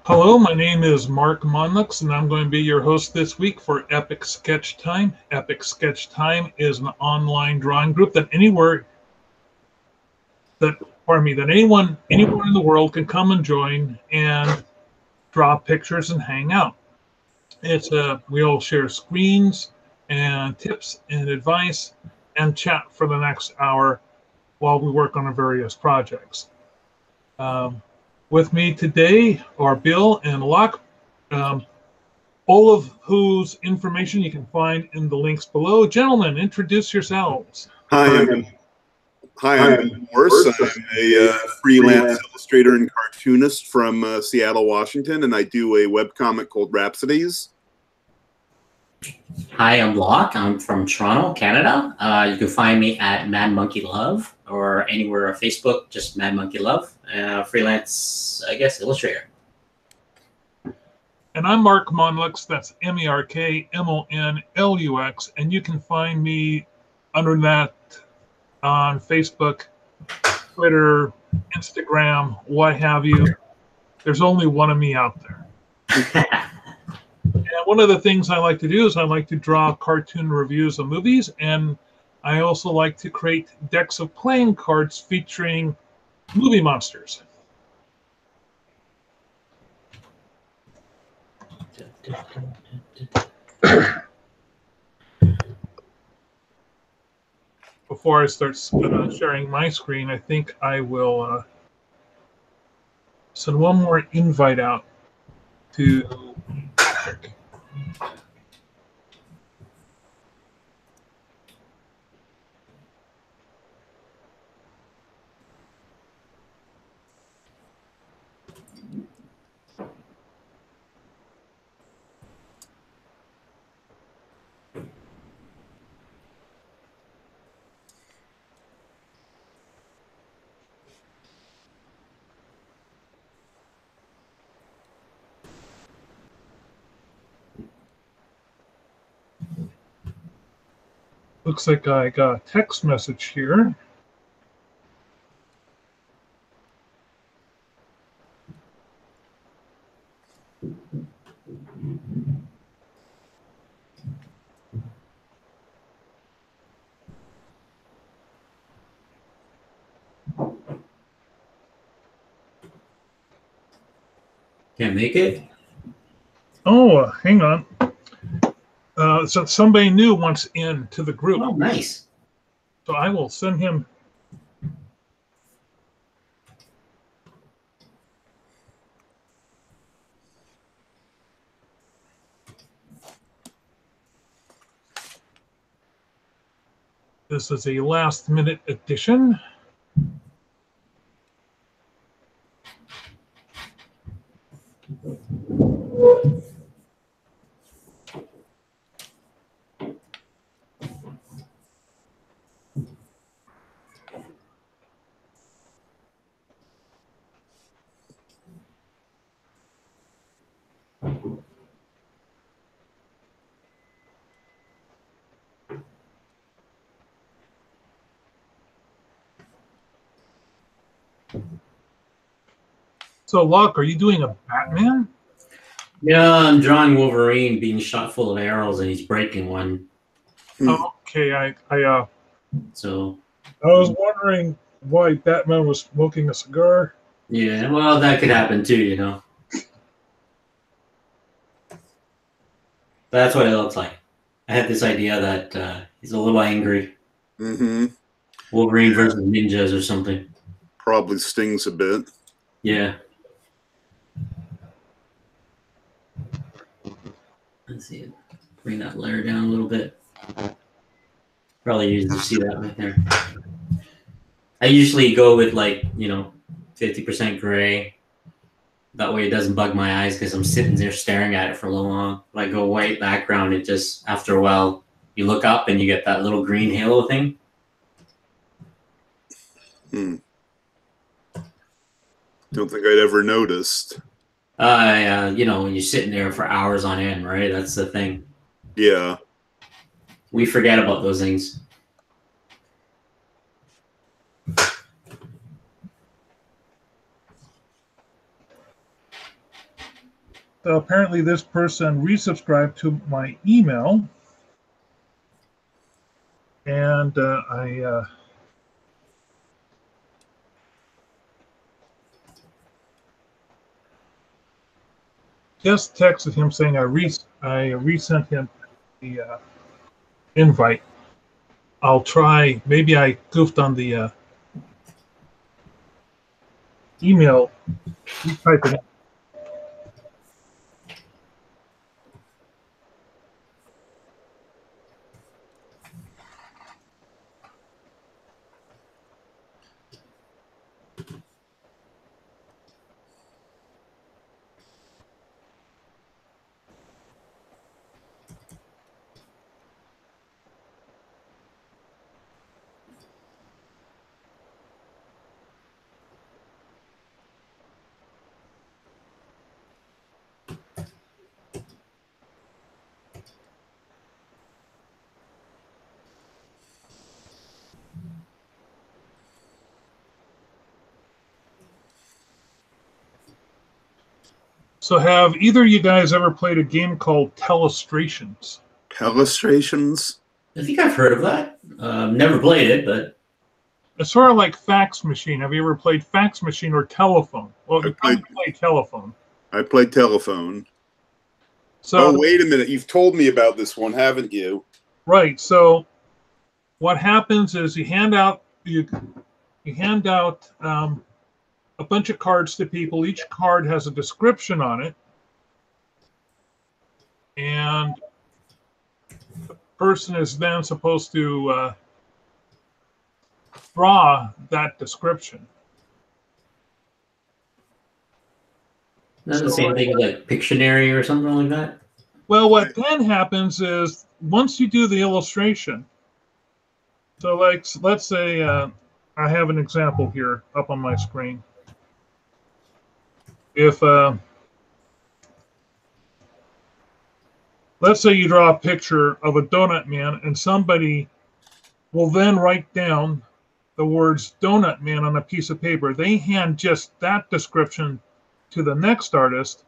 Hello, my name is Mark Monlux, and I'm going to be your host this week for Epic Sketch Time. Epic Sketch Time is an online drawing group that anyone in the world can come and join and draw pictures and hang out. We all share screens and tips and advice and chat for the next hour while we work on our various projects. With me today are Bill and Locke, all of whose information you can find in the links below. Gentlemen, introduce yourselves. Hi, I'm Morse. I'm a freelance illustrator and cartoonist from Seattle, Washington, and I do a webcomic called Rhapsodies. Hi, I'm Locke. I'm from Toronto, Canada. You can find me at Mad Monkey Love or anywhere on Facebook, just Mad Monkey Love. Freelance, I guess, illustrator. And I'm Mark Monlux. That's MarkMonlux, and you can find me under that on Facebook, Twitter, Instagram, what have you. There's only one of me out there. And one of the things I like to do is I like to draw cartoon reviews of movies, and I also like to create decks of playing cards featuring movie monsters. Before I start sharing my screen, I think I will send one more invite out to Patrick. Looks like I got a text message here. Can't make it? Oh, hang on. So somebody new wants into the group. Oh, nice. So I will send him. This is a last-minute addition. So, Locke, are you doing a Batman? Yeah, I'm drawing Wolverine being shot full of arrows and he's breaking one. Okay, I So was wondering why Batman was smoking a cigar. yeah, well, that could happen too, you know. That's what it looks like. I had this idea that he's a little angry. Mm-hmm. Wolverine versus ninjas or something. Probably stings a bit. Yeah. Let's see it. Bring that layer down a little bit. Probably easy to see that right there. I usually go with 50% gray. That way it doesn't bug my eyes because I'm sitting there staring at it for a little long. When I go white background, it just, after a while, you look up and you get that little green halo thing. Don't think I'd ever noticed. When you're sitting there for hours on end, right? That's the thing. Yeah. We forget about those things. So apparently this person resubscribed to my email, and I just texted him saying I resent him the invite. I'll try. Maybe I goofed on the email. You type it in. So have either of you guys ever played a game called Telestrations? Telestrations? I think I've heard of that. Never played it, but It's sort of like Fax Machine. Have you ever played Fax Machine or Telephone? Well, you probably played Telephone. I played Telephone. So, oh, wait a minute. You've told me about this one, haven't you? Right. So what happens is you hand out a bunch of cards to people. Each card has a description on it, and the person is then supposed to draw that description. not the same thing as like Pictionary or something like that. Well, what then happens is once you do the illustration, so like let's say I have an example here up on my screen. If let's say you draw a picture of a donut man, and somebody will then write down the words donut man on a piece of paper. They hand just that description to the next artist,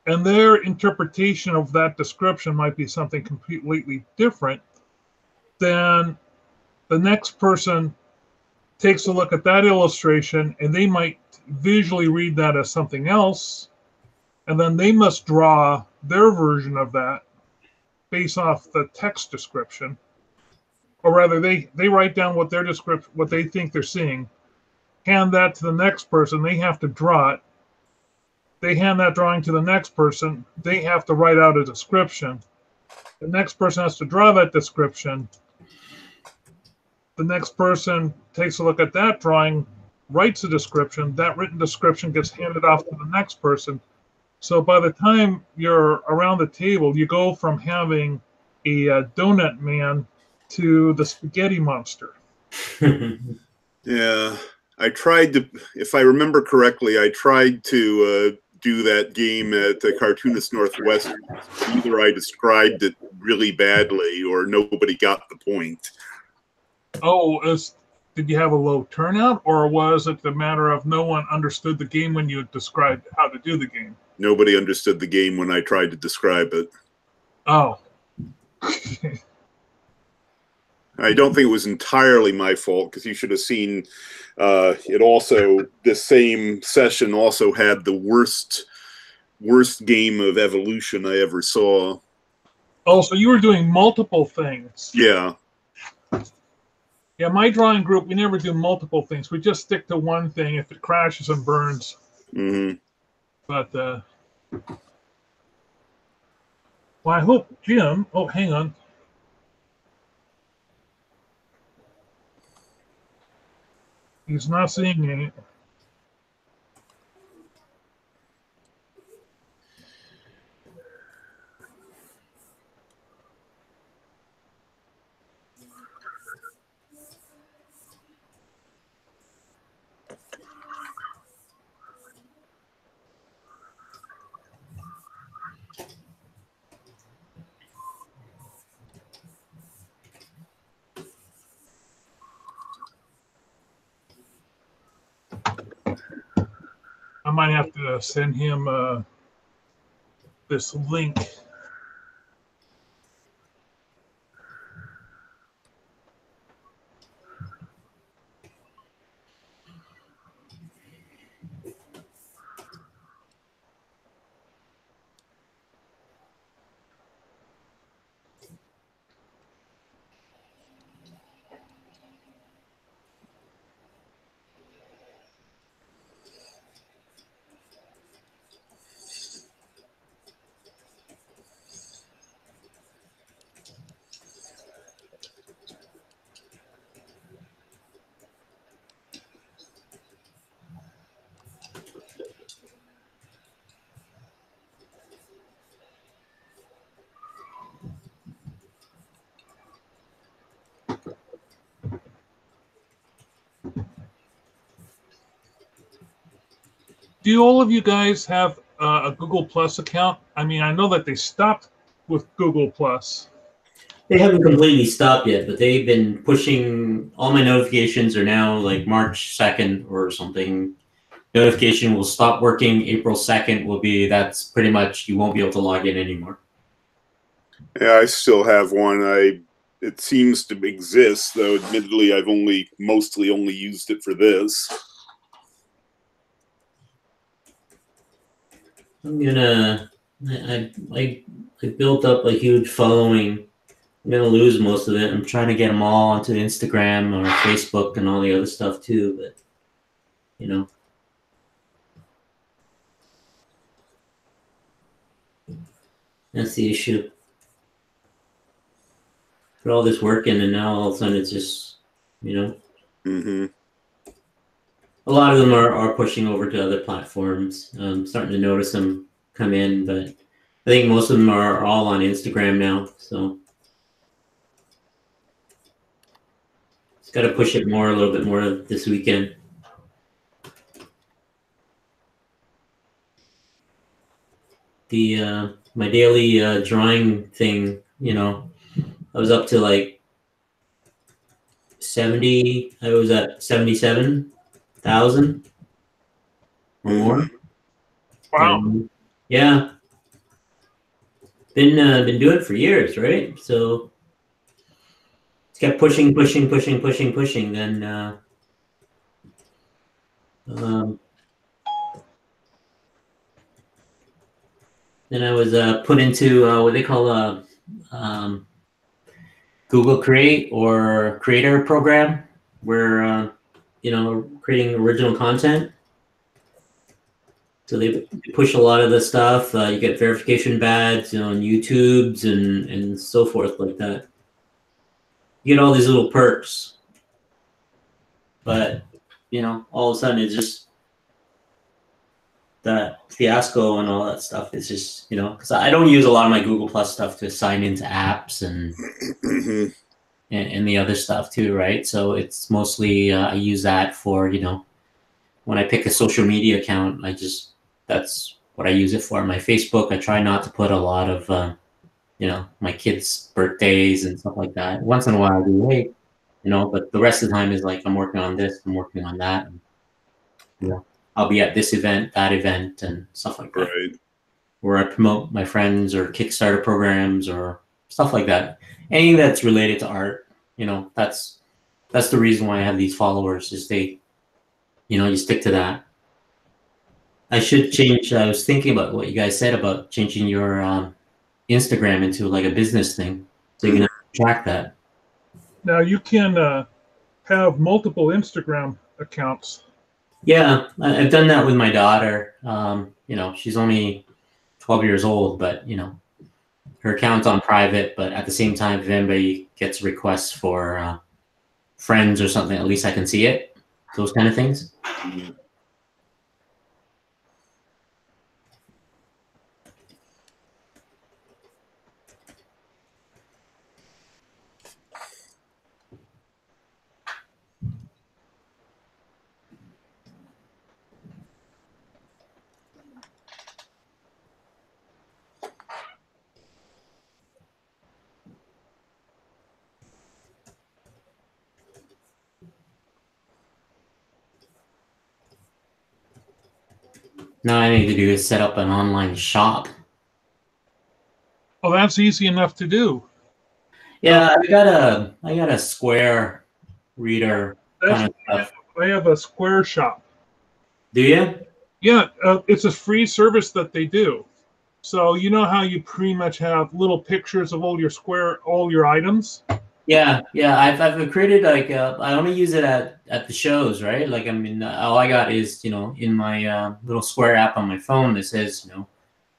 and their interpretation of that description might be something completely different. Then the next person takes a look at that illustration, and they might visually read that as something else, and then they must draw their version of that based off the text description. Or rather, they write down what their description, what they think they're seeing, hand that to the next person. They have to draw it. They hand that drawing to the next person. They have to write out a description. The next person has to draw that description. The next person takes a look at that drawing, writes a description. That written description gets handed off to the next person. So by the time you're around the table, you go from having a donut man to the spaghetti monster. Yeah, I tried to, if I remember correctly, I tried to do that game at the Cartoonist Northwest. Either I described it really badly or nobody got the point. Oh, did you have a low turnout, or was it the matter of no one understood the game when you described how to do the game? Nobody understood the game when I tried to describe it. Oh. I don't think it was entirely my fault, because you should have seen it also, this same session also had the worst game of evolution I ever saw. Oh, so you were doing multiple things. Yeah. Yeah, my drawing group, we never do multiple things. We just stick to one thing if it crashes and burns. Mm-hmm. But, well, I hope Jim, oh, hang on. He's not seeing any. I might have to send him this link. Do all of you guys have a Google Plus account? I mean, I know that they stopped with Google Plus. They haven't completely stopped yet, but they've been pushing. All my notifications are now like March 2nd or something. Notification will stop working. April 2nd will be, that's pretty much, you won't be able to log in anymore. Yeah, I still have one. It seems to exist, though admittedly I've mostly only used it for this. I'm gonna, I built up a huge following. I'm gonna lose most of it. I'm trying to get them all onto Instagram or Facebook and all the other stuff too, but you know. That's the issue. Put all this work in and now all of a sudden it's just, you know. Mm-hmm. A lot of them are pushing over to other platforms. Starting to notice them come in, but I think most of them are all on Instagram now. So just got to push it more, a little bit more this weekend. The my daily drawing thing, you know, I was up to like 70. I was at 77,000 or more. Wow. And, yeah. Been doing it for years, right? So it's kept pushing. Then then I was put into what they call Google Create or Creator program, where you know, creating original content. So they push a lot of the stuff. You get verification badges, you know, on YouTube's and so forth like that. You get all these little perks, but you know, all of a sudden it's just that fiasco and all that stuff. It's just, you know, because I don't use a lot of my Google Plus stuff to sign into apps and and the other stuff too, right? So it's mostly I use that for, you know, when I pick a social media account, that's what I use it for. My Facebook, I try not to put a lot of, you know, my kids' birthdays and stuff like that. Once in a while, I do, hey, you know, but the rest of the time is like, I'm working on this, I'm working on that. And, you know, I'll be at this event, that event, and stuff like that. Right. Where I promote my friends or Kickstarter programs or stuff like that. Anything that's related to art, you know, that's the reason why I have these followers, is they, you know, you stick to that. I should change. I was thinking about what you guys said about changing your Instagram into like a business thing, so you can track that. Now you can have multiple Instagram accounts. Yeah, I've done that with my daughter. You know, she's only 12 years old, but you know, her account's on private. But at the same time, if anybody gets requests for friends or something, at least I can see it. Those kind of things. Now I need to do is set up an online shop. that's easy enough to do. Yeah, I got a Square reader kind of stuff. I have a Square shop. Do you? Yeah, it's a free service that they do. So you know how you pretty much have little pictures of all your items. Yeah, yeah. I've created like I only use it at the shows, right? Like I mean, all I got is in my little Square app on my phone that says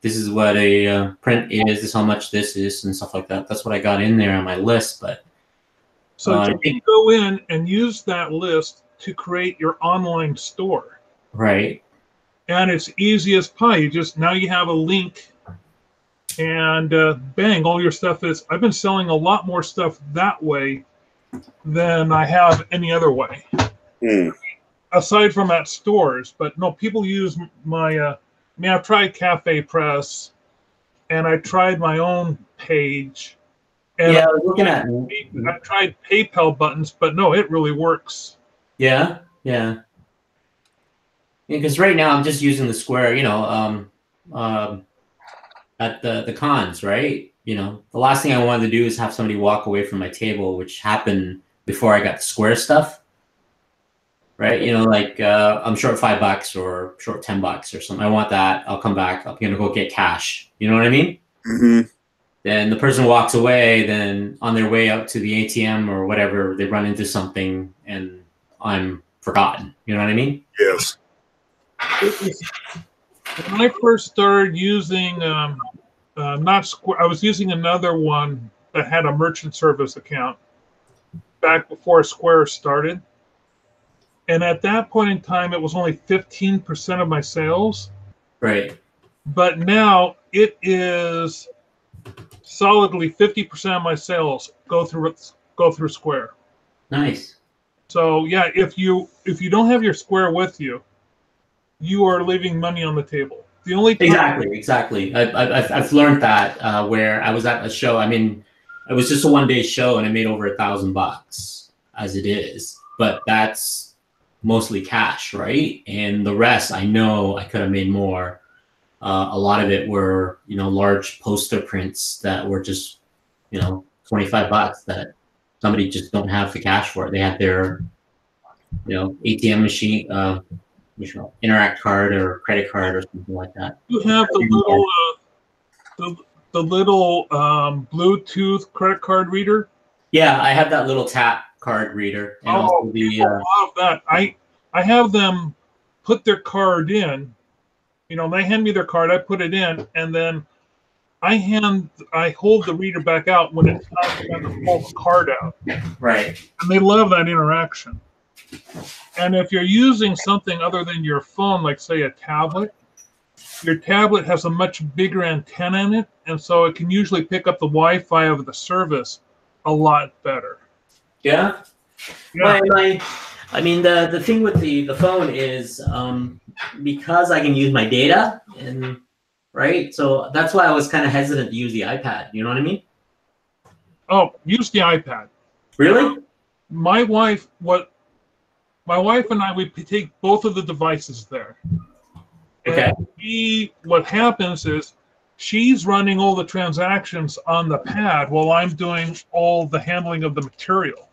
this is what a print is, this is how much this is, and stuff like that. That's what I got in there on my list. But so you can go in and use that list to create your online store. Right. And it's easy as pie. Now you have a link, and bang, all your stuff is. I've been selling a lot more stuff that way than I have any other way. Aside from at stores, but no, people use my. I've tried Cafe Press, and I tried my own page. And yeah, I was looking at. I tried PayPal buttons, but no, it really works. Yeah, yeah. Because right now I'm just using the Square, at the cons, right? The last thing I wanted to do is have somebody walk away from my table, which happened before I got the Square stuff, right? Like I'm short $5 or short $10 or something. I want that. I'll come back. I'm gonna go get cash. You know what I mean? Mm-hmm. Then the person walks away. Then on their way up to the ATM or whatever, they run into something, and I'm forgotten. You know what I mean? Yes. When I first started using not Square, I was using another one that had a merchant service account back before Square started. And at that point in time, it was only 15% of my sales. Right. But now it is solidly 50% of my sales go through Square. Nice. So yeah, if you don't have your Square with you, you are leaving money on the table. The only time exactly. I've learned that where I was at a show. I mean, it was just a one-day show, and I made over $1,000 as it is. But that's mostly cash, right? And the rest, I know I could have made more. A lot of it were large poster prints that were just $25 that somebody just don't have the cash for it. They had their ATM machine. Interact card or credit card or something like that. You have the little Bluetooth credit card reader. Yeah, I have that little tap card reader. And also I love that. I have them put their card in. They hand me their card. I put it in, and then I hold the reader back out when it's time for them to pull the card out. Right. And they love that interaction. And if you're using something other than your phone, like say a tablet, your tablet has a much bigger antenna in it, and so it can usually pick up the Wi-Fi of the service a lot better. Yeah. I mean, the thing with the phone is because I can use my data, and right, so that's why I was kind of hesitant to use the iPad. You know what I mean? Oh, use the iPad. Really? My wife and I, we take both of the devices there. Okay. And what happens is she's running all the transactions on the pad while I'm doing all the handling of the material.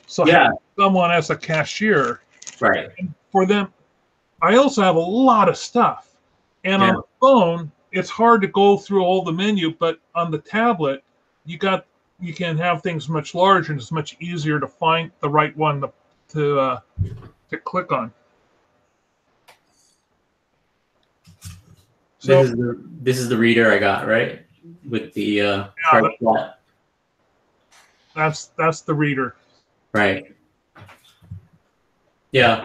So someone as a cashier. Right. And for them, I also have a lot of stuff. And on the phone, it's hard to go through all the menu, but on the tablet, you can have things much larger, and it's much easier to find the right one to click on. So this is the reader I got, right? With the card slot. That's the reader. Right. Yeah.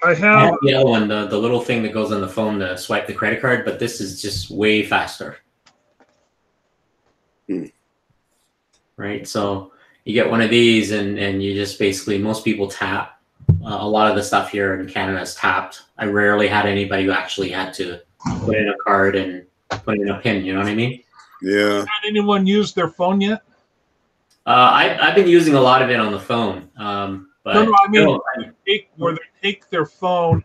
I have the other one, the little thing that goes on the phone to swipe the credit card, but this is just way faster. Right. So you get one of these, and you just basically, most people tap. A lot of the stuff here in Canada is tapped. I rarely had anybody who actually had to put in a card and put in a PIN. You know what I mean? Yeah. Had anyone used their phone yet? I've been using a lot of it on the phone. But I mean, no, where they take their phone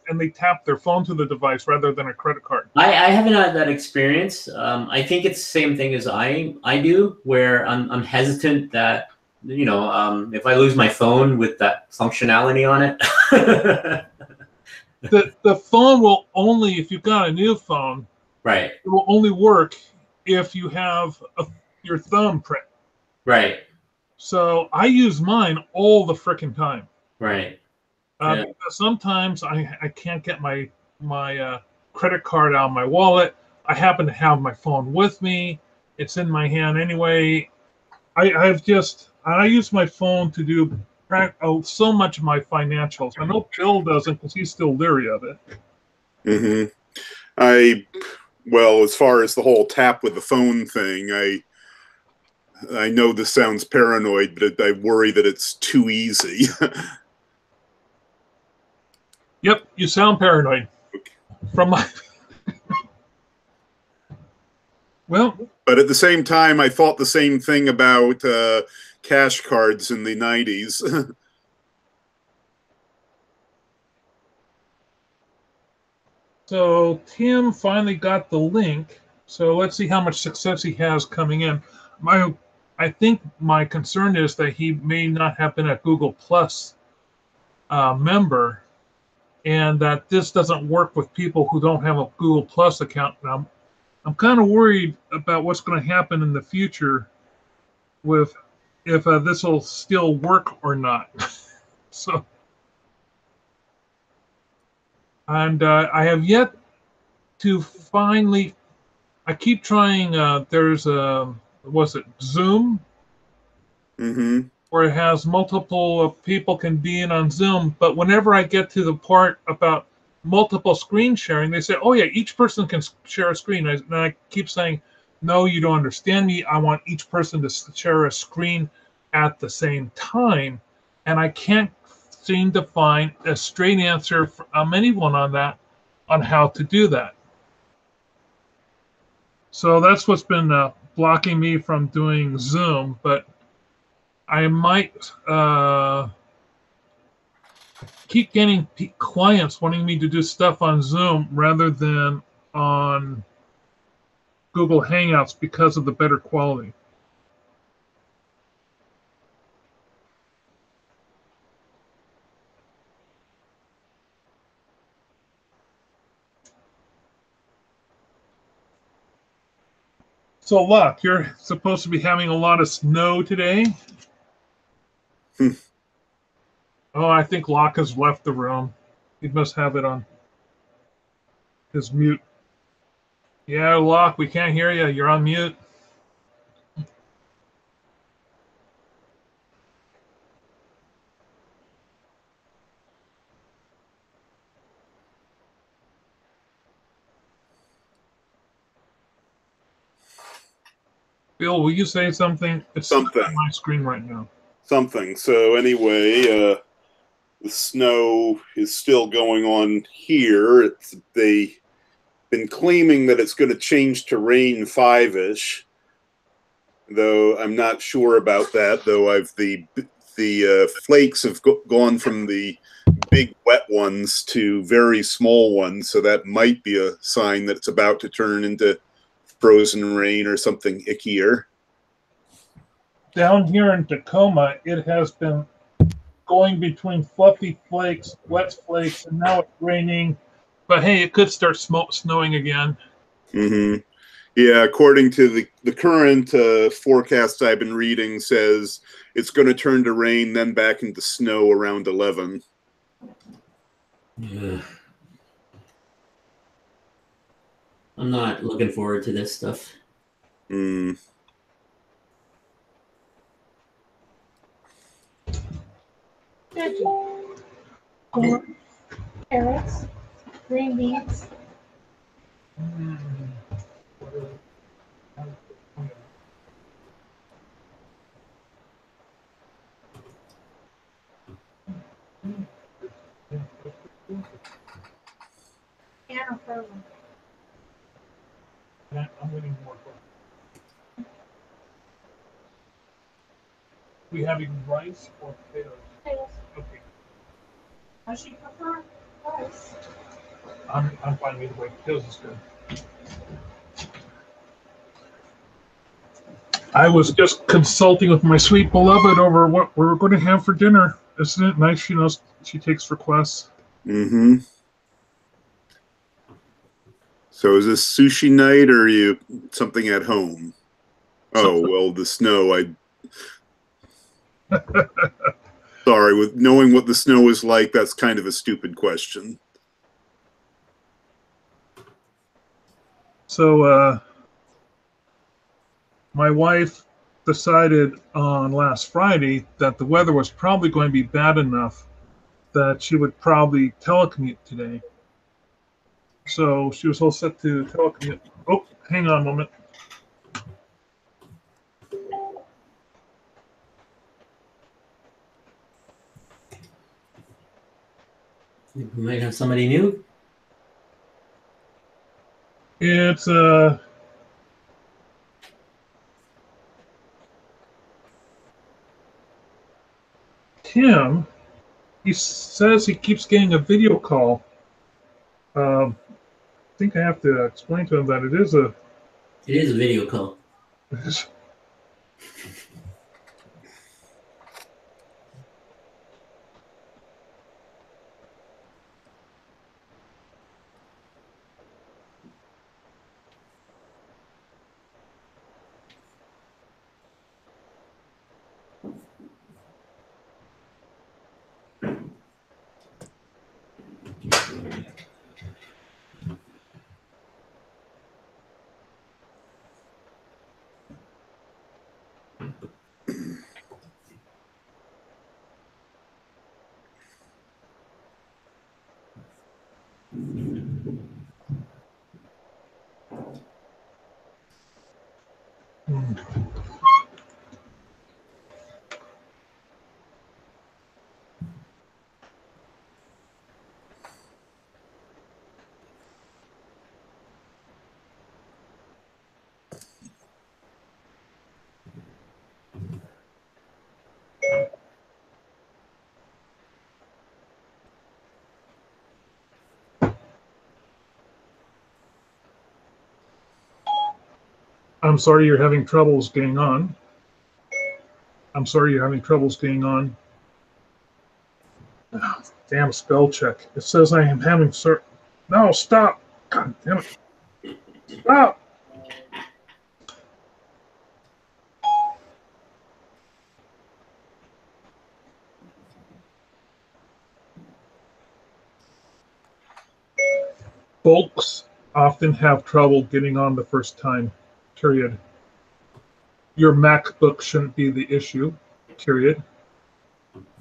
and they tap their phone to the device rather than a credit card. I haven't had that experience. I think it's the same thing as I do, where I'm hesitant that, you know, if I lose my phone with that functionality on it. The phone will only, if you've got a new phone, Right. it will only work if you have your thumbprint. Right. So I use mine all the frickin' time. Right. Yeah. Because sometimes I can't get my credit card out of my wallet. I happen to have my phone with me. It's in my hand anyway. I use my phone to do so much of my financials. I know Bill doesn't because he's still leery of it. Mm-hmm. Well, as far as the whole tap with the phone thing, I know this sounds paranoid, but I worry that it's too easy. Yep, you sound paranoid. From my well, but at the same time, I thought the same thing about cash cards in the 90s. So Tim finally got the link. So let's see how much success he has coming in. I think my concern is that he may not have been a Google Plus member, and that this doesn't work with people who don't have a Google Plus account. Now, I'm kind of worried about what's going to happen in the future with if this will still work or not. So, and I have yet to finally. I keep trying. There's was it Zoom? Mm-hmm. Where it has multiple people can be in on Zoom, but whenever I get to the part about multiple screen sharing, they say, "Oh yeah, each person can share a screen." And I keep saying, "No, you don't understand me. I want each person to share a screen at the same time," and I can't seem to find a straight answer from anyone on that, on how to do that. So that's what's been blocking me from doing Zoom, but I might keep getting clients wanting me to do stuff on Zoom rather than on Google Hangouts because of the better quality. So, Locke, you're supposed to be having a lot of snow today. Oh, I think Locke has left the room. He must have it on his mute. Yeah, Locke, we can't hear you. You're on mute. Bill, will you say something? It's Something. on my screen right now. Something. So anyway, the snow is still going on here. They've been claiming that it's going to change to rain 5-ish, though I'm not sure about that. Though the flakes have gone from the big wet ones to very small ones, so that might be a sign that it's about to turn into frozen rain or something ickier. Down here in Tacoma, it has been going between fluffy flakes, wet flakes, and now it's raining. But hey, it could start snowing again. Mm-hmm. Yeah, according to the current forecast I've been reading, says it's going to turn to rain, then back into snow around 11. Yeah. I'm not looking forward to this stuff. Mm. Corn, carrots, green beans. And frozen. I'm waiting more. We having rice or potatoes? Potatoes. Does she prefer rice? I'm fine either way. Potatoes is good. I was just consulting with my sweet beloved over what we were going to have for dinner. Isn't it nice? She knows she takes requests. Mm-hmm. So is this sushi night or are you something at home? Oh, well, the snow. Sorry, with knowing what the snow is like, that's kind of a stupid question. So, my wife decided on last Friday that the weather was probably going to be bad enough that she would probably telecommute today. So she was all set to telecommute. Oh, hang on a moment. We might have somebody new. It's Tim. He says he keeps getting a video call. I think I have to explain to him that it is a. It is a video call. I'm sorry you're having troubles getting on. I'm sorry you're having troubles getting on. Oh, damn spell check. It says I am having No, stop. God damn it. Stop. Folks often have trouble getting on the first time, period. Your MacBook shouldn't be the issue, period.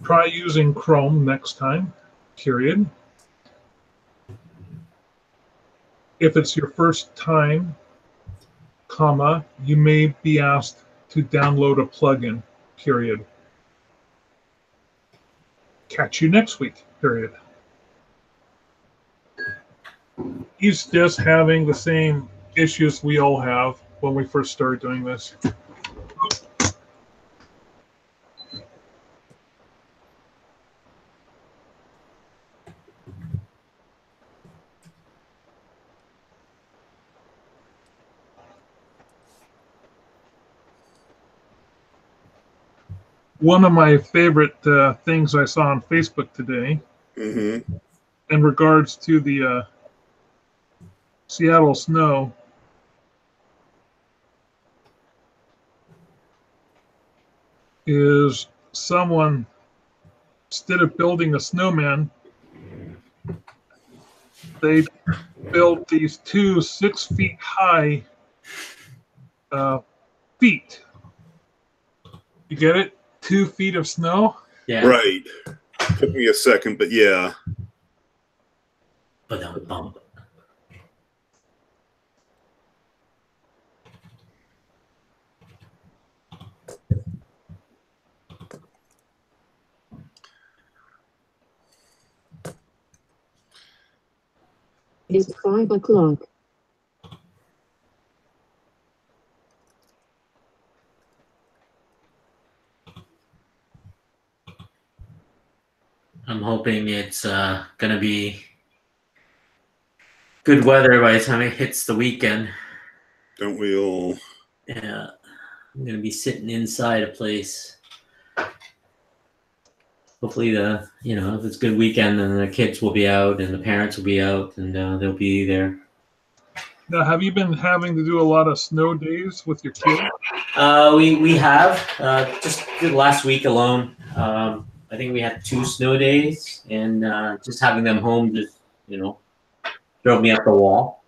Try using Chrome next time, period. If it's your first time, comma, you may be asked to download a plugin, period. Catch you next week, period. He's just having the same issues we all have when we first started doing this. One of my favorite things I saw on Facebook today, in regards to the Seattle snow, is someone, instead of building a snowman, they built these two 6 feet high feet. You get it? 2 feet of snow? Yeah. Right. Took me a second, but yeah. Ba-dum-bum. It's 5 o'clock. I'm hoping hoping it's gonna be good weather by the time it hits the weekend. Don't we all? Yeah, I'm gonna be sitting inside a place. Hopefully, if it's a good weekend, then the kids will be out and the parents will be out and they'll be there. Now, have you been having to do a lot of snow days with your kids? We have just the last week alone. I think we had 2 snow days, and just having them home just drove me up the wall.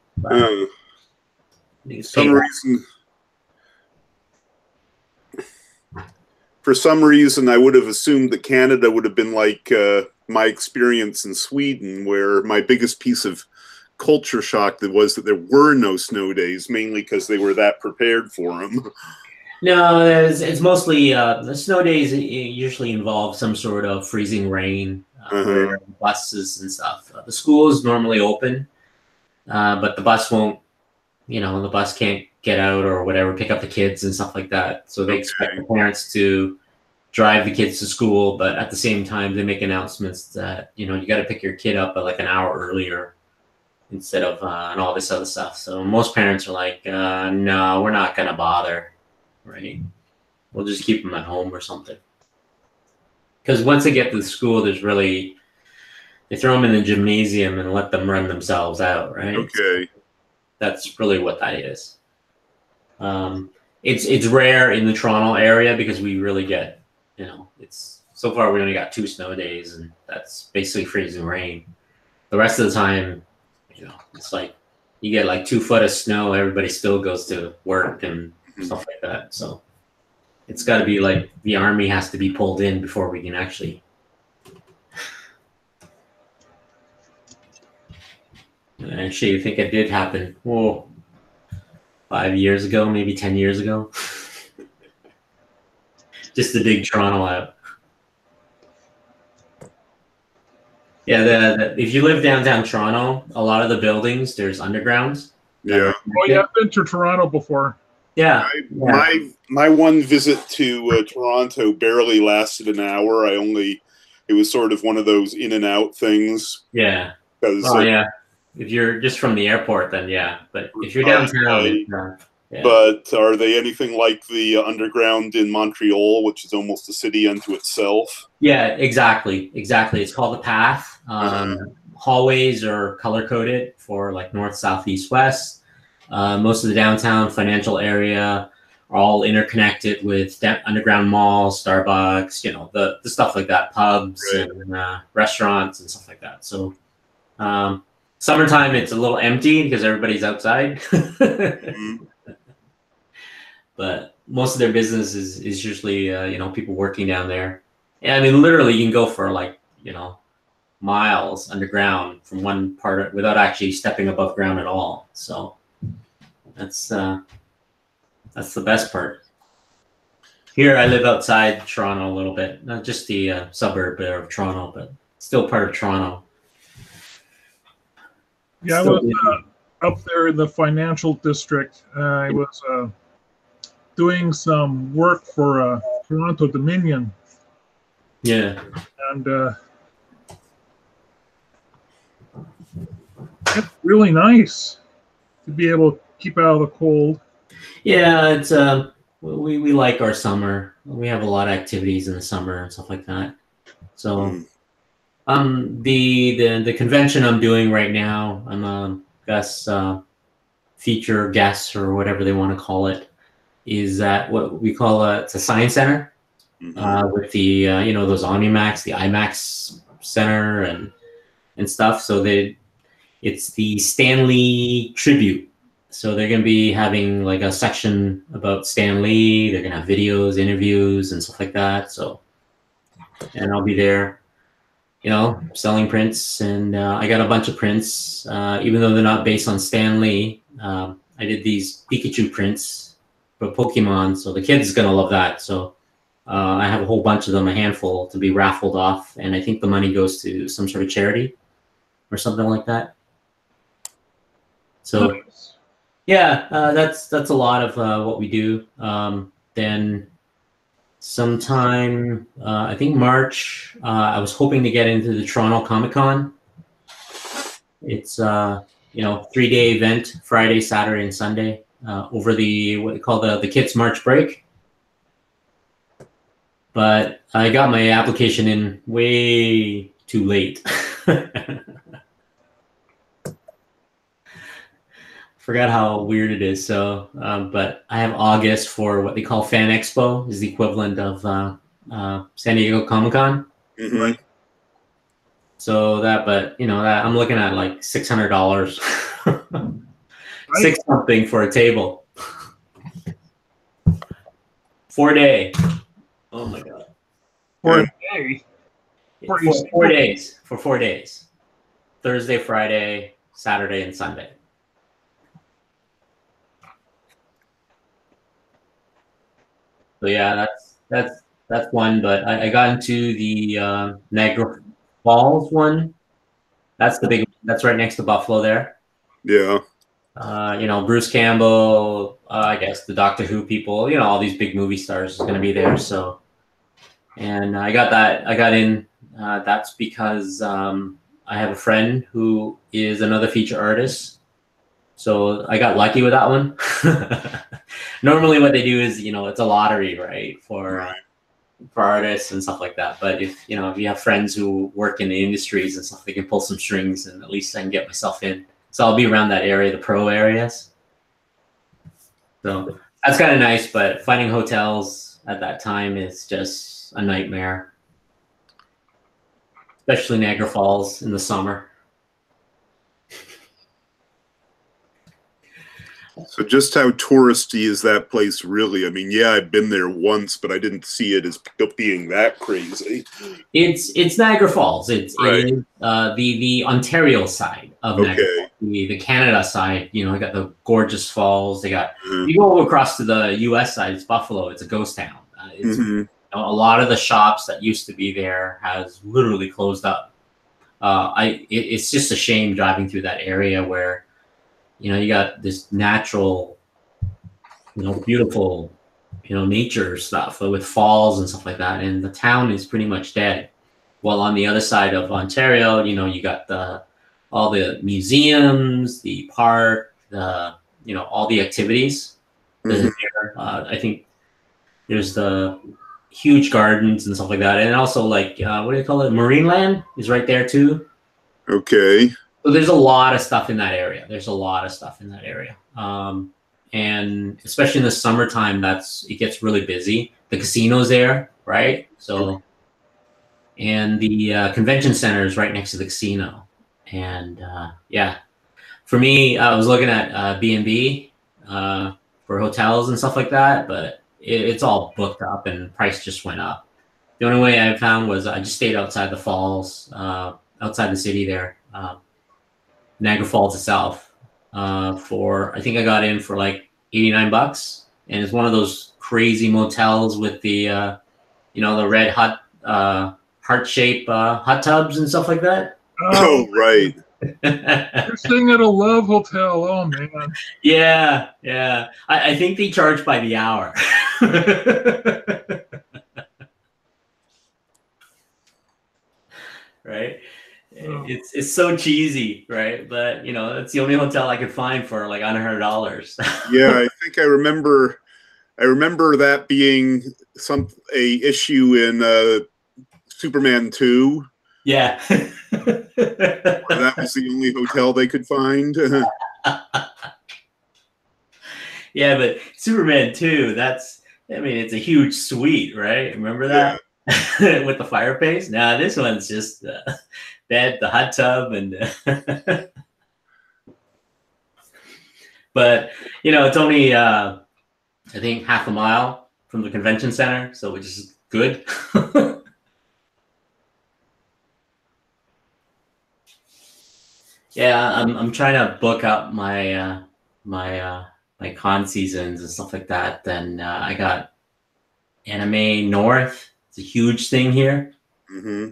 For some reason, I would have assumed that Canada would have been like my experience in Sweden, where my biggest piece of culture shock was that there were no snow days, mainly because they were that prepared for them. No, it's mostly the snow days usually involve some sort of freezing rain, where buses and stuff. The school is normally open, but the bus won't, the bus can't get out or whatever, pick up the kids and stuff like that. So they expect the parents to drive the kids to school, but at the same time, they make announcements that, you got to pick your kid up at like an hour earlier instead of and all this other stuff. So most parents are like, no, we're not going to bother, right? We'll just keep them at home or something. Because once they get to the school, they throw them in the gymnasium and let them run themselves out, right? Okay. That's really what that is. It's rare in the Toronto area because we really get, it's so far we only got 2 snow days and that's basically freezing rain. The rest of the time, it's like you get like 2 foot of snow, everybody still goes to work and stuff like that. So it's got to be like the army has to be pulled in before we can actually. Actually, I think it did happen. 5 years ago, maybe 10 years ago. Just to dig Toronto out. Yeah, if you live downtown Toronto, a lot of the buildings, there's undergrounds. Yeah. Oh, yeah, I've been to Toronto before. Yeah. My one visit to Toronto barely lasted an hour. It was sort of one of those in and out things. Yeah. Yeah. If you're just from the airport, then yeah. But if you're downtown, yeah. But are they anything like the underground in Montreal, which is almost a city unto itself? Yeah, exactly. It's called the Path. Hallways are color coded for like north, south, east, west. Most of the downtown financial area are all interconnected with underground malls, Starbucks, the stuff like that, pubs and restaurants and stuff like that. So summertime, it's a little empty because everybody's outside. But most of their business is usually, people working down there. Yeah, I mean, literally, you can go for like, miles underground from one part without actually stepping above ground at all. So that's the best part. Here, I live outside Toronto a little bit, not just the suburb of Toronto, but still part of Toronto. Yeah, I was up there in the financial district. I was doing some work for Toronto Dominion. Yeah. And it's really nice to be able to keep out of the cold. Yeah, it's we like our summer. We have a lot of activities in the summer and stuff like that. So the convention I'm doing right now, I'm a guest feature guest or whatever they want to call it, is at what we call it's a science center with the those OmniMax, the IMAX center and stuff. So it's the Stanley tribute. So they're going to be having like a section about Stan Lee. They're going to have videos, interviews, and stuff like that. So, and I'll be there, selling prints. And I got a bunch of prints, even though they're not based on Stan Lee. I did these Pikachu prints for Pokemon. So the kids going to love that. So I have a whole bunch of them, a handful to be raffled off. And I think the money goes to some sort of charity or something like that. So... Nice. Yeah, that's a lot of what we do. Then sometime, I think March. I was hoping to get into the Toronto Comic Con. It's 3-day event, Friday, Saturday, and Sunday, over the what they call the kids' March break. But I got my application in way too late. Forgot how weird it is. So, but I have August for what they call Fan Expo, is the equivalent of San Diego Comic Con. Mm-hmm. So that I'm looking at like $600, six something for a table. 4-day. Oh my god. For a day. For 4 days. For 4 days. Thursday, Friday, Saturday, and Sunday. So yeah, that's one. But I got into the Niagara Falls one. That's the big. That's right next to Buffalo there. Yeah. Bruce Campbell. I guess the Doctor Who people. All these big movie stars is going to be there. So, and I got that. I got in. That's because I have a friend who is another feature artist. So I got lucky with that one. Normally what they do is, it's a lottery, right? For artists and stuff like that. But if you have friends who work in the industries and stuff, they can pull some strings and at least I can get myself in. So I'll be around that area, the pro areas. So that's kind of nice, but finding hotels at that time is just a nightmare. Especially Niagara Falls in the summer. So just how touristy is that place really? I mean, yeah, I've been there once, but I didn't see it as being that crazy. It's Niagara Falls. It is the Ontario side of Niagara Falls. The Canada side, I got the gorgeous falls. They got you go across to the U.S. side, it's Buffalo. It's a ghost town. A lot of the shops that used to be there has literally closed up. It's just a shame driving through that area where you got this natural, beautiful, nature stuff with falls and stuff like that. And the town is pretty much dead. While on the other side of Ontario, you got all the museums, the park, all the activities. I think there's the huge gardens and stuff like that. And also what do you call it? Marineland is right there too. Okay. So there's a lot of stuff in that area. And especially in the summertime, it gets really busy. The casino's there, right? So, and the convention center is right next to the casino. And for me, I was looking at B&B for hotels and stuff like that, but it's all booked up and price just went up. The only way I found was I just stayed outside the falls, outside the city there. Niagara Falls itself, I think I got in for like $89, and it's one of those crazy motels with the the red heart-shaped hot tubs and stuff like that. Oh, right. You're staying at a Love Hotel. Oh man. Yeah. I think they charge by the hour. Right. It's so cheesy, right? But it's the only hotel I could find for like $100. Yeah, I think I remember that being a issue in Superman 2. Yeah. Where that was the only hotel they could find. Yeah, but Superman 2, it's a huge suite, right? Remember that? Yeah. With the fireplace? Nah, this one's just bed, the hot tub, and but it's only I think half a mile from the convention center, so which is good. Yeah, I'm trying to book up my my con seasons and stuff like that. Then I got Anime North. It's a huge thing here. Mm-hmm.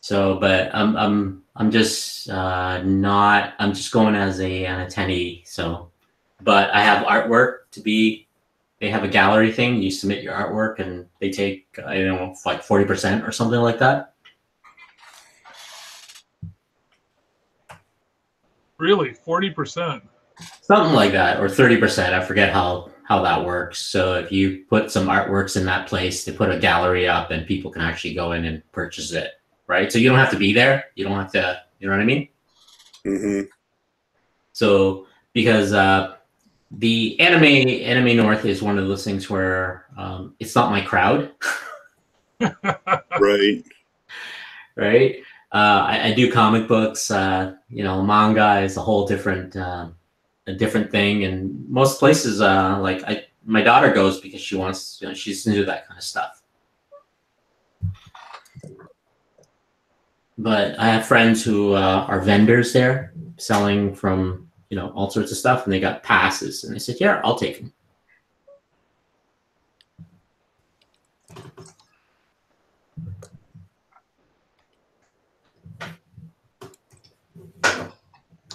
So, but I'm just not. I'm just going as an attendee. So, but I have artwork to be they have a gallery thing. You submit your artwork, and they take I don't know, like 40% or something like that. Really, 40%. Something like that, or 30%. I forget how that works. So if you put some artworks in that place, they put a gallery up, and people can actually go in and purchase it, right? So you don't have to be there. You don't have to. You know what I mean? Mm-hmm. So because the anime North is one of those things where it's not my crowd. Right. Right. I do comic books. Manga is a whole different thing, and most places my daughter goes because she wants, she's into that kind of stuff. But I have friends who are vendors there selling from all sorts of stuff, and they got passes, and they said, "Yeah, I'll take them."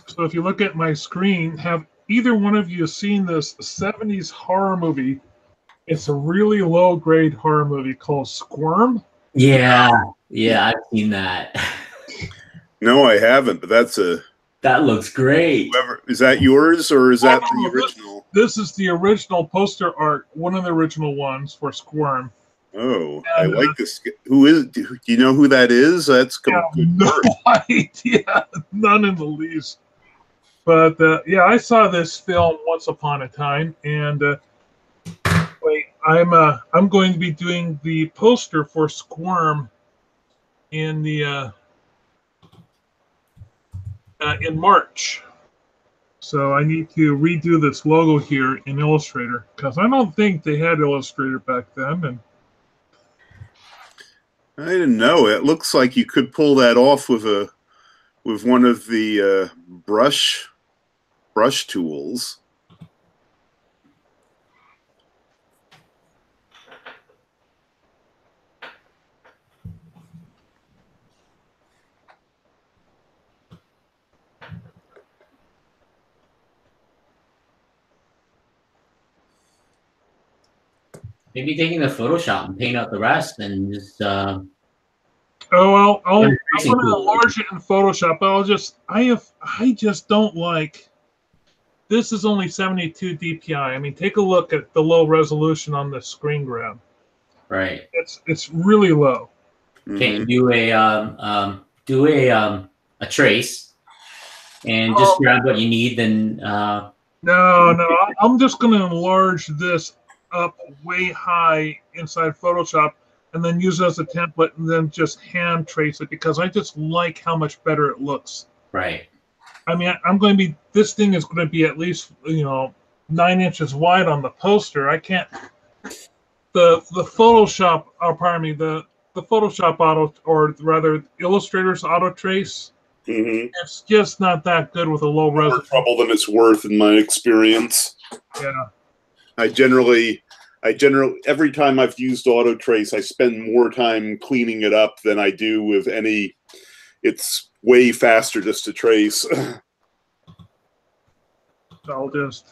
So if you look at my screen, have either one of you seen this 70s horror movie? It's a really low-grade horror movie called Squirm. Yeah, I've seen that. No, I haven't, but that looks great. Is that yours, or is that the original? This is the original poster art, one of the original ones for Squirm. Oh, and, I like this. Who is? Do you know who that is? That's good. No idea, none in the least. But I saw this film once upon a time, and I'm going to be doing the poster for Squirm in March. So I need to redo this logo here in Illustrator, because I don't think they had Illustrator back then. And I didn't know. It looks like you could pull that off with one of the brush tools. Maybe taking the Photoshop and paint out the rest, and just. I'm going to enlarge it in Photoshop. But I just don't like. This is only 72 DPI. I mean, take a look at the low resolution on the screen grab. Right. It's really low. Can you do a trace and just grab what you need? Then no, I'm just going to enlarge this up way high inside Photoshop, and then use it as a template, and then just hand trace it, because I just like how much better it looks. Right. I mean, this thing is going to be at least 9 inches wide on the poster. I can't. The Photoshop, the Photoshop auto, or rather Illustrator's auto trace. Mm-hmm. It's just not that good with a low resolution. More trouble than it's worth, in my experience. Yeah. I generally, every time I've used auto trace, I spend more time cleaning it up than I do with any. It's way faster just to trace. I'll just.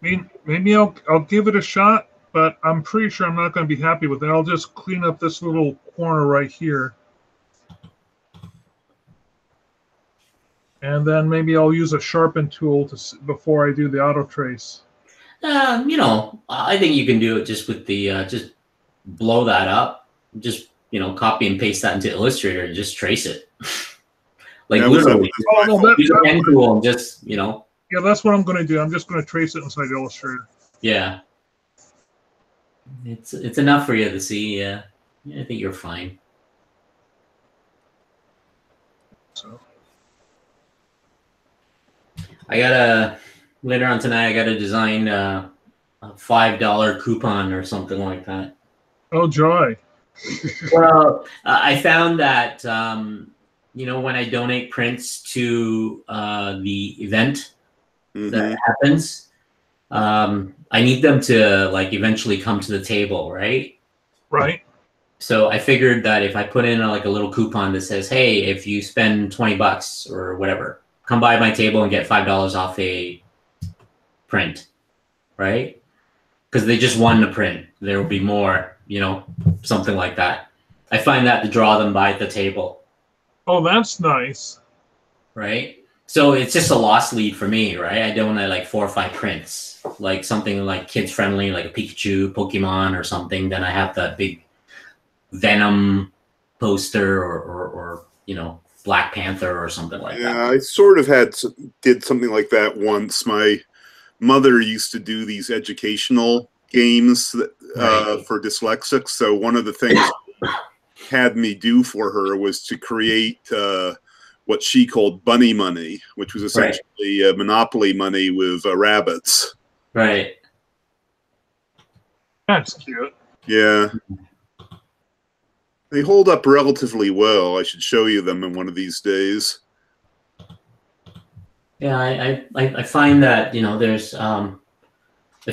Maybe I'll give it a shot, but I'm pretty sure I'm not going to be happy with it. I'll just clean up this little corner right here. And then maybe I'll use a sharpen tool before I do the auto trace. I think you can do it just with the just blow that up, just copy and paste that into Illustrator and just trace it. Literally, use a pen tool and just Yeah, that's what I'm going to do. I'm just going to trace it inside Illustrator. Yeah, it's enough for you to see. Yeah, I think you're fine. So. Later on tonight, I gotta design a $5 coupon or something like that. Oh, joy. Well, I found that, when I donate prints to the event that happens, I need them to eventually come to the table, right? Right. So I figured that if I put in like a little coupon that says, "Hey, if you spend $20 or whatever, come by my table and get $5 off a print," right? Because they just won the print. There will be more, something like that. I find that to draw them by the table. Oh, that's nice. Right? So it's just a lost lead for me, right? I don't want like 4 or 5 prints, like something like kids friendly, like a Pikachu, Pokemon, or something. Then I have that big Venom poster, or Black Panther or something like that. Yeah, I sort of did something like that once. My mother used to do these educational games Right. for dyslexics. So one of the things had me do for her was to create what she called bunny money, which was essentially Monopoly money with rabbits. Right. That's cute. Yeah. They hold up relatively well. I should show you them in one of these days. Yeah, I find that, there's the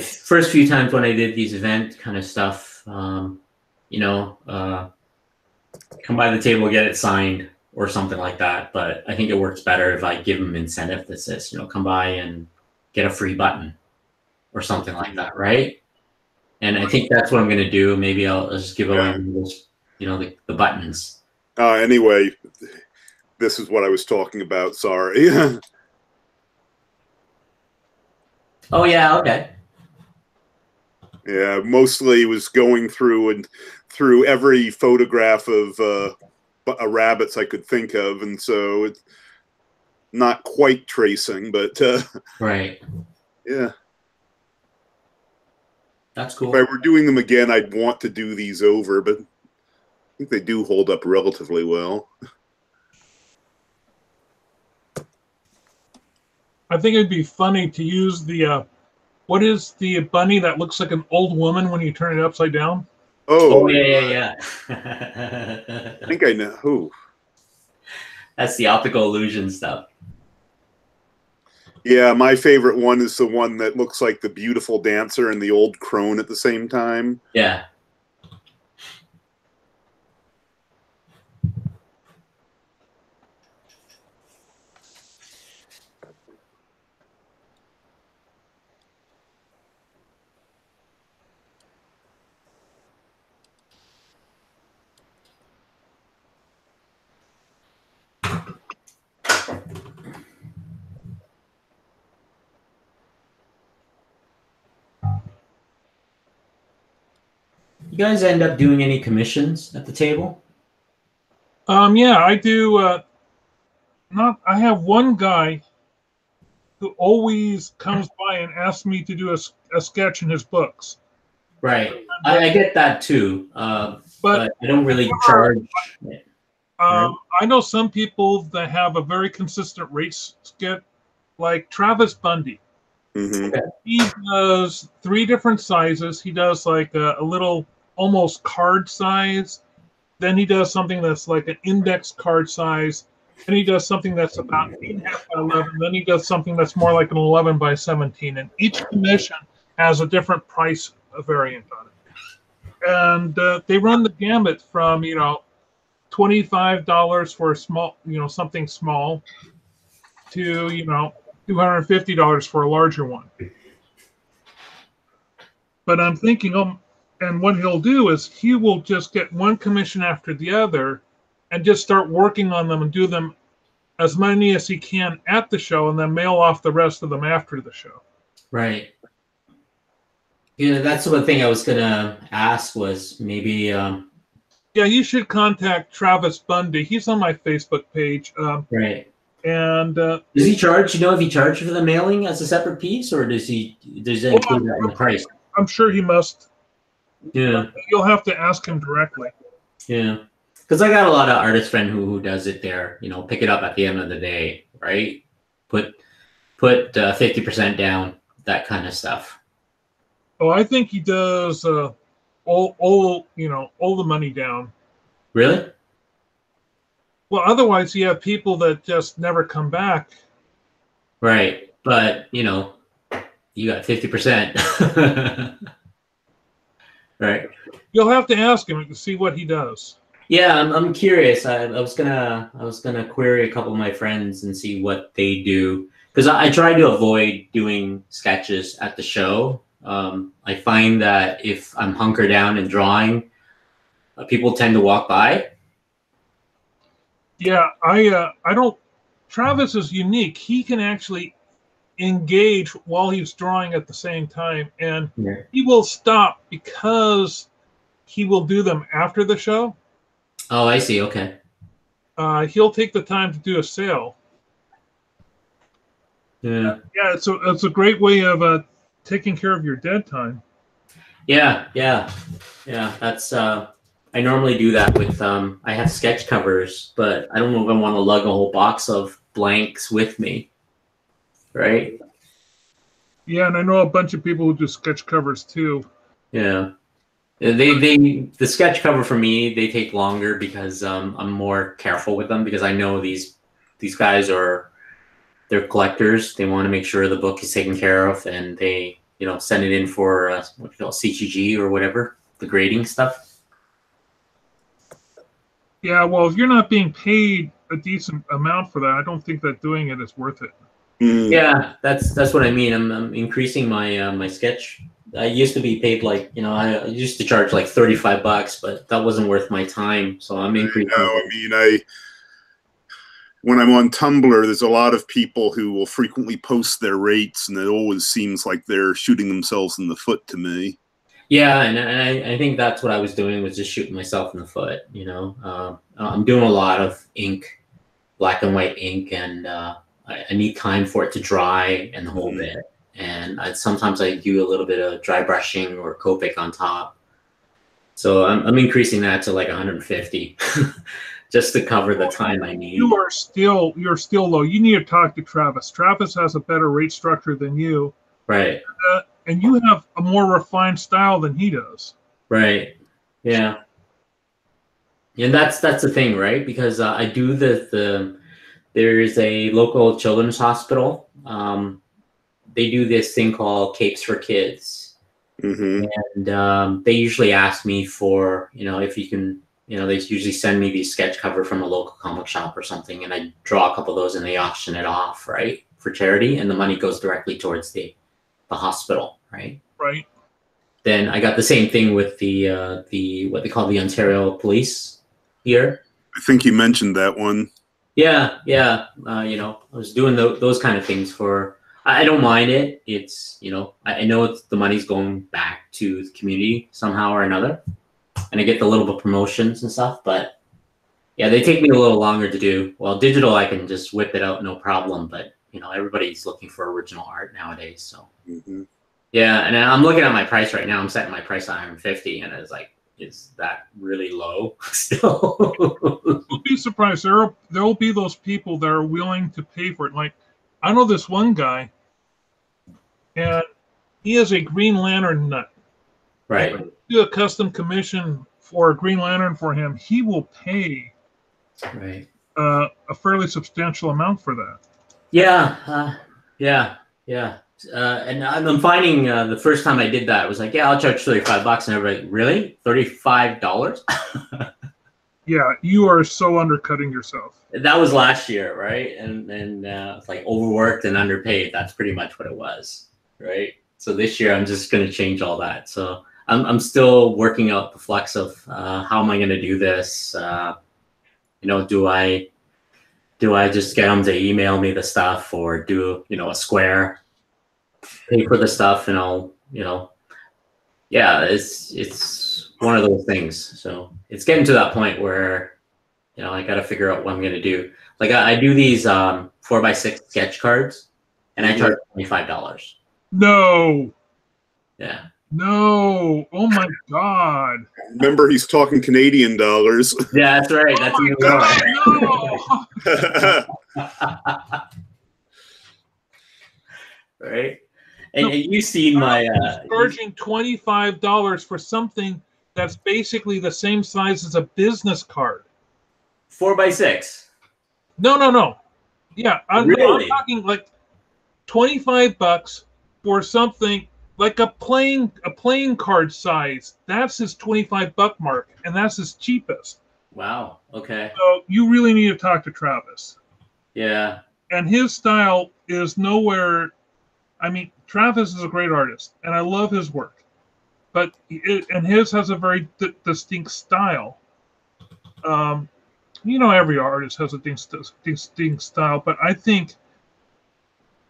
first few times when I did these event kind of stuff, come by the table, get it signed or something like that. But I think it works better if I give them incentive that says, come by and get a free button or something like that, right? And I think that's what I'm going to do. Maybe I'll just give away those, the buttons. Anyway, this is what I was talking about. Sorry. Oh, yeah. Okay. Yeah, mostly was going through every photograph of rabbits I could think of, and so it's not quite tracing, but right. Yeah, that's cool. If I were doing them again, I'd want to do these over, but I think they do hold up relatively well. I think it'd be funny to use the what is the bunny that looks like an old woman when you turn it upside down? Oh yeah. I think I know who. That's the optical illusion stuff. Yeah, my favorite one is the one that looks like the beautiful dancer and the old crone at the same time. Yeah. You guys end up doing any commissions at the table? Yeah, I do. I have one guy who always comes by and asks me to do a sketch in his books. Right. I get that too. But I don't really charge. I know some people that have a very consistent race skit, like Travis Bundy. Mm-hmm. Okay. He does 3 different sizes. He does like a little almost card size. Then he does something that's like an index card size. Then he does something that's about 8.5 by 11. Then he does something that's more like an 11 by 17. And each commission has a different price variant on it. And they run the gamut from, $25 for a small, something small to, $250 for a larger one. But I'm thinking, and what he'll do is he will just get one commission after the other and just start working on them and do them as many as he can at the show and then mail off the rest of them after the show. Right. That's the thing I was going to ask was maybe... Yeah, you should contact Travis Bundy. He's on my Facebook page. Right. And does he charge? If he charges for the mailing as a separate piece, or does he include that in the price? I'm sure he must. Yeah. You'll have to ask him directly. Yeah. Because I got a lot of artist friend who does it there. Pick it up at the end of the day, right? Put 50% down, that kind of stuff. Oh, I think he does all the money down. Really? Well, otherwise you have people that just never come back. Right. But, you got 50%. Right. You'll have to ask him to see what he does. Yeah, I'm curious. I was gonna query a couple of my friends and see what they do, because I try to avoid doing sketches at the show. I find that if I'm hunkered down and drawing, people tend to walk by. Yeah, I don't. Travis is unique. He can actually engage while he's drawing at the same time, and Yeah. he will stop because he will do them after the show. Oh, I see. Okay. He'll take the time to do a sale. Yeah. Yeah, it's a great way of taking care of your dead time. Yeah. That's I normally do that with I have sketch covers, but I don't know if I want to lug a whole box of blanks with me. Right? Yeah, and I know a bunch of people who do sketch covers too. Yeah. The sketch cover for me, they take longer because I'm more careful with them, because I know these guys they're collectors. They want to make sure the book is taken care of, and they send it in for what you call CGG or whatever, the grading stuff. Yeah, well, if you're not being paid a decent amount for that, I don't think that doing it is worth it. Mm. Yeah, that's what I mean. I'm increasing my my sketch. I used to be paid like I used to charge like $35, but that wasn't worth my time. So I'm increasing. No, I mean when I'm on Tumblr, there's a lot of people who will frequently post their rates, and it always seems like they're shooting themselves in the foot to me. Yeah, and I think that's what I was doing, was just shooting myself in the foot. I'm doing a lot of ink, black and white ink, and I need time for it to dry and the whole bit. And sometimes I do a little bit of dry brushing or Copic on top. So I'm increasing that to like 150 just to cover the time I need. You're still low. You need to talk to Travis. Travis has a better rate structure than you. Right. And you have a more refined style than he does. Right. Yeah. And that's the thing, right? Because I do there's a local children's hospital. They do this thing called Capes for Kids. Mm-hmm. And they usually ask me for, if you can, they usually send me these sketch cover from a local comic shop or something, and I draw a couple of those and they auction it off, right, for charity, and the money goes directly towards the hospital, right? Right. Then I got the same thing with the what they call the Ontario Police here. I think you mentioned that one. Yeah. I was doing those kind of things for. I don't mind it. It's I know the money's going back to the community somehow or another, and I get the little bit of promotions and stuff. But yeah, they take me a little longer to do. Well, digital, I can just whip it out, no problem. But everybody's looking for original art nowadays. So yeah, and I'm looking at my price right now. I'm setting my price at 150, and it's like, is that really low still? You'll be surprised. There'll be those people that are willing to pay for it. Like, I know this one guy, and he is a Green Lantern nut. Right. If you do a custom commission for a Green Lantern for him, he will pay a fairly substantial amount for that. Yeah. And I'm finding the first time I did that, it was like, yeah, I'll charge $35, and everybody, really? $35? Yeah, you are so undercutting yourself. That was last year, right? And it's like overworked and underpaid. That's pretty much what it was, right? So this year I'm just going to change all that. So I'm still working out the flux of how am I going to do this? Do I just get them to email me the stuff, or do a Square, pay for the stuff, and I'll it's one of those things. So it's getting to that point where I got to figure out what I'm going to do. Like I do these 4x6 sketch cards, and I charge $25. No. Yeah. No. Oh my God. Remember, he's talking Canadian dollars. Yeah, that's right. That's even No. right. And you've seen my charging $25 for something that's basically the same size as a business card. 4x6. No. Yeah, I'm Really? talking like $25 for something like a playing card size. That's his $25 mark, and that's his cheapest. Wow. Okay. So you really need to talk to Travis. Yeah. And his style is nowhere. I mean, Travis is a great artist, and I love his work. But and his has a very distinct style. Every artist has a distinct style, but I think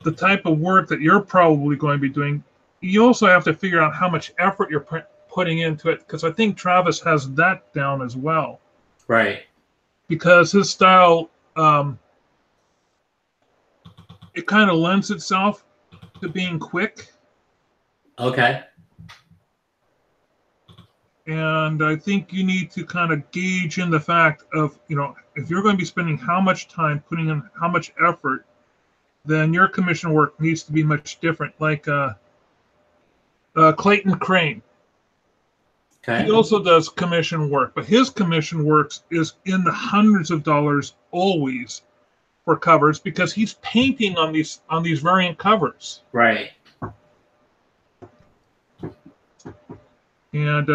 the type of work that you're probably going to be doing, you also have to figure out how much effort you're putting into it, because I think Travis has that down as well. Right. Because his style, it kind of lends itself to being quick. Okay. And I think you need to kind of gauge in the fact of, if you're going to be spending how much time, putting in how much effort, then your commission work needs to be much different. Like Clayton Crane. Okay. He also does commission work, but his commission works is in the hundreds of dollars always for covers, because he's painting on these variant covers. Right. And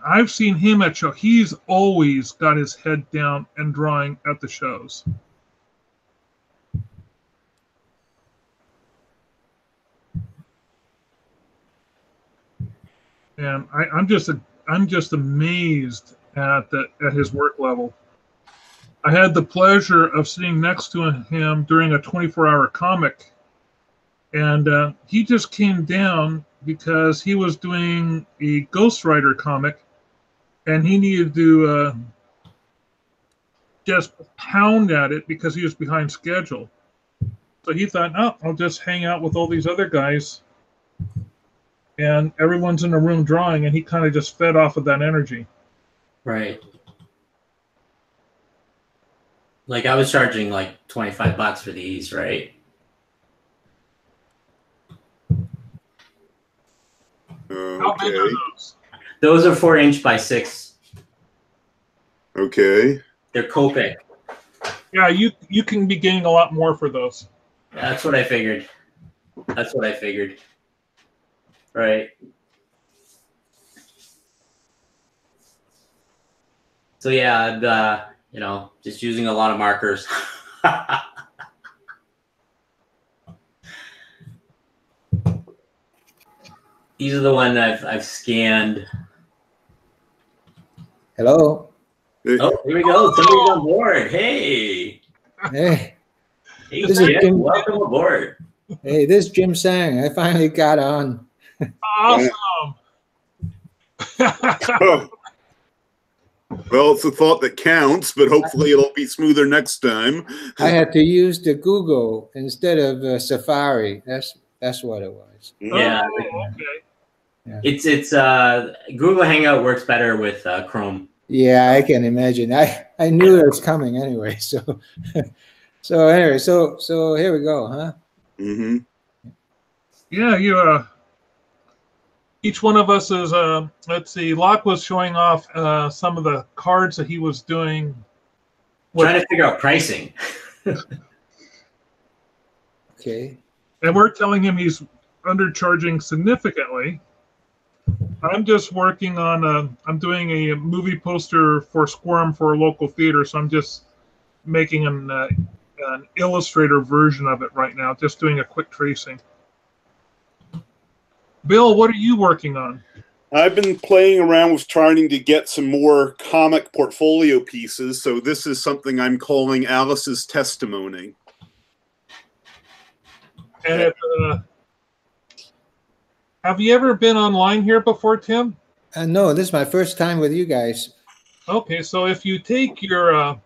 I've seen him at show. He's always got his head down and drawing at the shows. And I'm just amazed at his work level. I had the pleasure of sitting next to him during a 24-hour comic, and he just came down because he was doing a Ghost Rider comic, and he needed to just pound at it because he was behind schedule. So he thought, oh, I'll just hang out with all these other guys, and everyone's in the room drawing, and he kind of just fed off of that energy. Right. Like I was charging like $25 for these, right? How big are those? Those are 4" by 6. Okay. They're Copic. Yeah, you can be getting a lot more for those. Yeah, that's what I figured. Right. So yeah, just using a lot of markers. These are the ones I've scanned. Hello. Oh, here we go. Somebody's on board. Hey. Hey. Hey, This is Jim. Jim. Welcome aboard. Hey, this is Jim Sang. I finally got on. Awesome. Oh. Well, it's a thought that counts, but hopefully it'll be smoother next time. I had to use the Google instead of Safari. That's what it was. Yeah. Oh, okay. Yeah. It's Google Hangout works better with Chrome. Yeah, I can imagine. I knew it was coming anyway. So anyway, so here we go, huh? Mm-hmm. Yeah, each one of us is let's see. Locke was showing off some of the cards that he was doing. Trying to figure out pricing. Okay. And we're telling him he's undercharging significantly. I'm just working on I'm doing a movie poster for Squirm for a local theater, so I'm just making an illustrator version of it right now, just doing a quick tracing. Bill, what are you working on? I've been playing around with trying to get some more comic portfolio pieces, so this is something I'm calling Alice's Testimony. And have you ever been online here before, Tim? No, this is my first time with you guys. Okay, so if you take your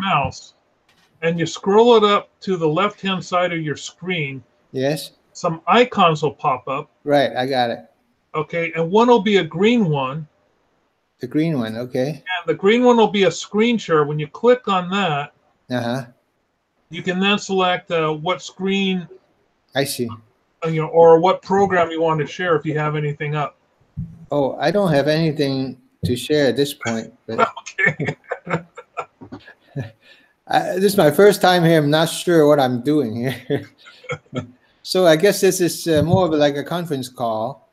mouse and you scroll it up to the left-hand side of your screen, Yes. some icons will pop up. Right, I got it. Okay, and one will be a green one. The green one, okay. And the green one will be a screen share. When you click on that, you can then select what screen, I see. Or what program you want to share if you have anything up. Oh, I don't have anything to share at this point. But Okay. this is my first time here. I'm not sure what I'm doing here. So I guess this is more of like a conference call.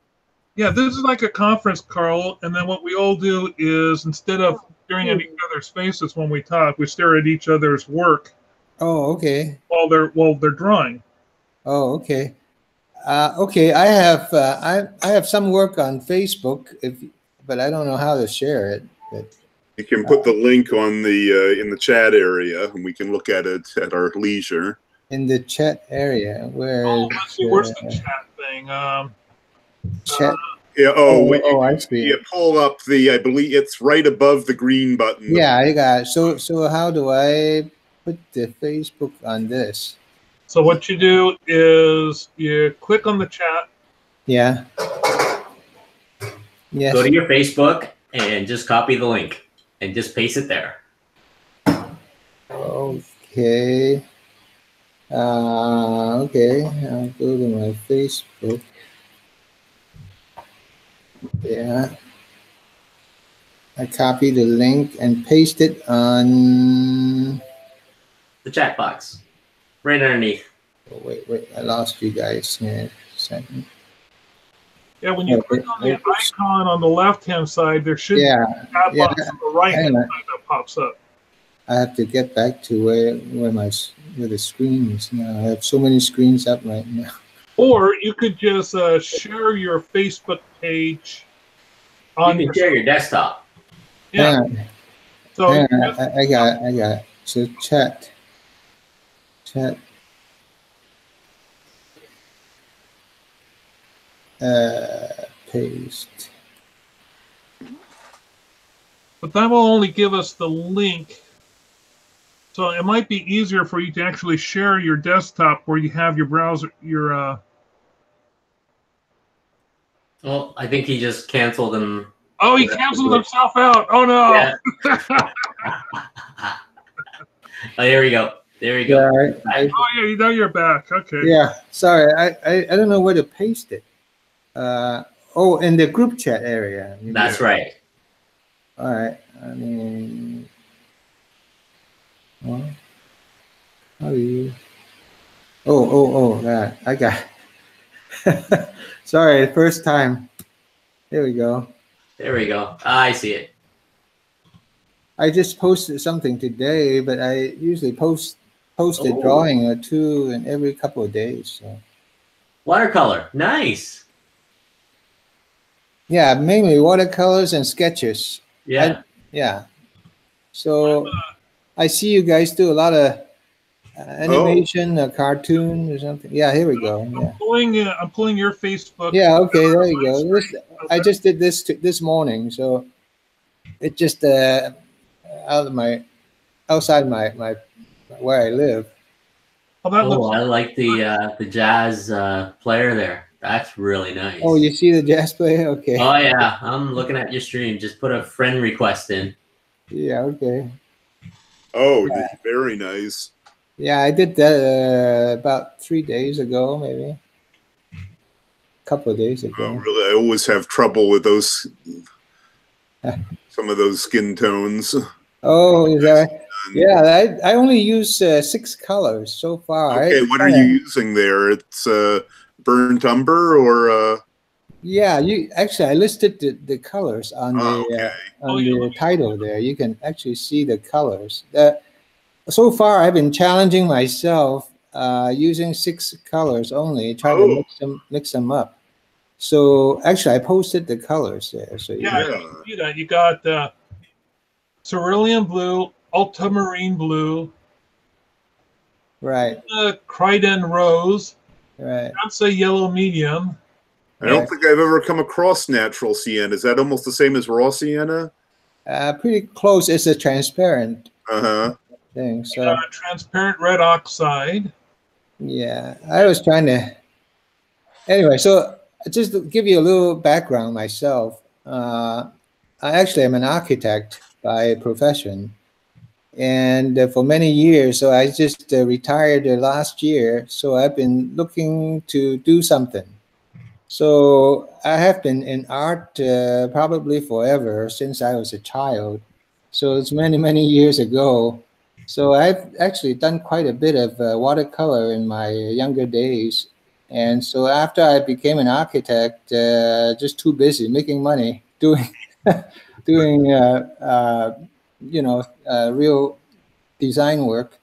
Yeah, this is like a conference call, and then what we all do is instead of staring at each other's faces when we talk, we stare at each other's work Oh, okay. while they're drawing. Oh, okay. Okay, I have some work on Facebook, but I don't know how to share it. But You can put the link on the in the chat area, and we can look at it at our leisure. in the chat area, where Let's see, where's the chat thing? chat? Yeah. I see. Yeah, pull up I believe it's right above the green button. Yeah, I got it. So how do I put the Facebook on this? So what you do is you click on the chat. Yeah. Yes. Go to your Facebook and just copy the link and just paste it there. Okay. Okay. I'll go to my Facebook. Yeah. I copy the link and paste it on. The chat box, right underneath. Oh, wait. I lost you guys here. A second. Yeah, when you click on the icon on the left-hand side, there should be a chat box on the right-hand side that pops up. I have to get back to where the screen is now. I have so many screens up right now. Or you could just share your Facebook page on You can share your desktop. Yeah. So I got it. So chat. Paste. But that will only give us the link. So it might be easier for you to actually share your desktop where you have your browser, your. Well, I think he just canceled them. Oh, he canceled himself out. Oh no! Yeah. Oh, there we go. There we go. Yeah, oh yeah, now you're back. Okay. Yeah. Sorry, I don't know where to paste it. In the group chat area. That's right. All right. I mean, well, how do you? That I got. Sorry, first time. There we go. There we go. I see it. I just posted something today, but I usually post a drawing or two in every couple of days. So. Watercolor. Nice. Yeah, mainly watercolors and sketches. Yeah. Yeah. So I see you guys do a lot of animation, a cartoon or something. Yeah, here we go. Yeah. I'm pulling your Facebook. Yeah. Okay. There you go. I just did this this morning, so it just outside my where I live. Oh, I like the jazz player there. That's really nice. Oh, you see the jazz player? Okay. Oh yeah, I'm looking at your stream. Just put a friend request in. Yeah. Okay. Oh, very nice. Yeah, I did that about 3 days ago, maybe. A couple of days ago. Oh, really? I always have trouble with those. Some of those skin tones. Oh, is that? Yeah, I only use 6 colors so far. Okay, what are you using there? It's burnt umber or? Yeah, I listed the colors on the title there. You can actually see the colors. So far, I've been challenging myself using 6 colors only, trying to mix them up. So actually, I posted the colors there. So you can see that. You got cerulean blue, ultramarine blue, right? Crichton rose, right? That's a yellow medium. I don't think I've ever come across natural sienna. Is that almost the same as raw sienna? Pretty close. It's a transparent thing. So transparent red oxide. Yeah, I was trying to. Anyway, so just to give you a little background myself, I actually am an architect by profession, and for many years, so I just retired last year. So I've been looking to do something. So I have been in art probably forever since I was a child. So it's many years ago. So I've actually done quite a bit of watercolor in my younger days. And so after I became an architect, just too busy making money doing doing real design work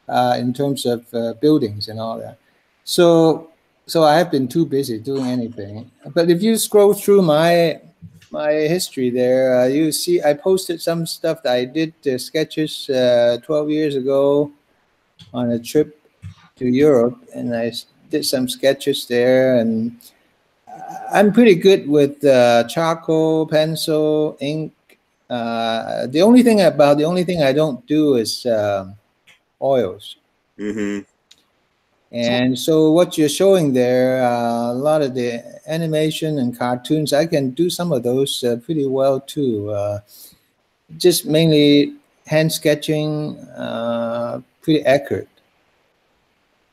in terms of buildings and all that. So I have been too busy doing anything. But if you scroll through my history there, you see I posted some stuff that I did sketches 12 years ago on a trip to Europe, and I did some sketches there. And I'm pretty good with charcoal, pencil, ink. The only thing I don't do is oils. Mm-hmm. And so what you're showing there, a lot of the animation and cartoons, I can do some of those pretty well too. Just mainly hand sketching, pretty accurate.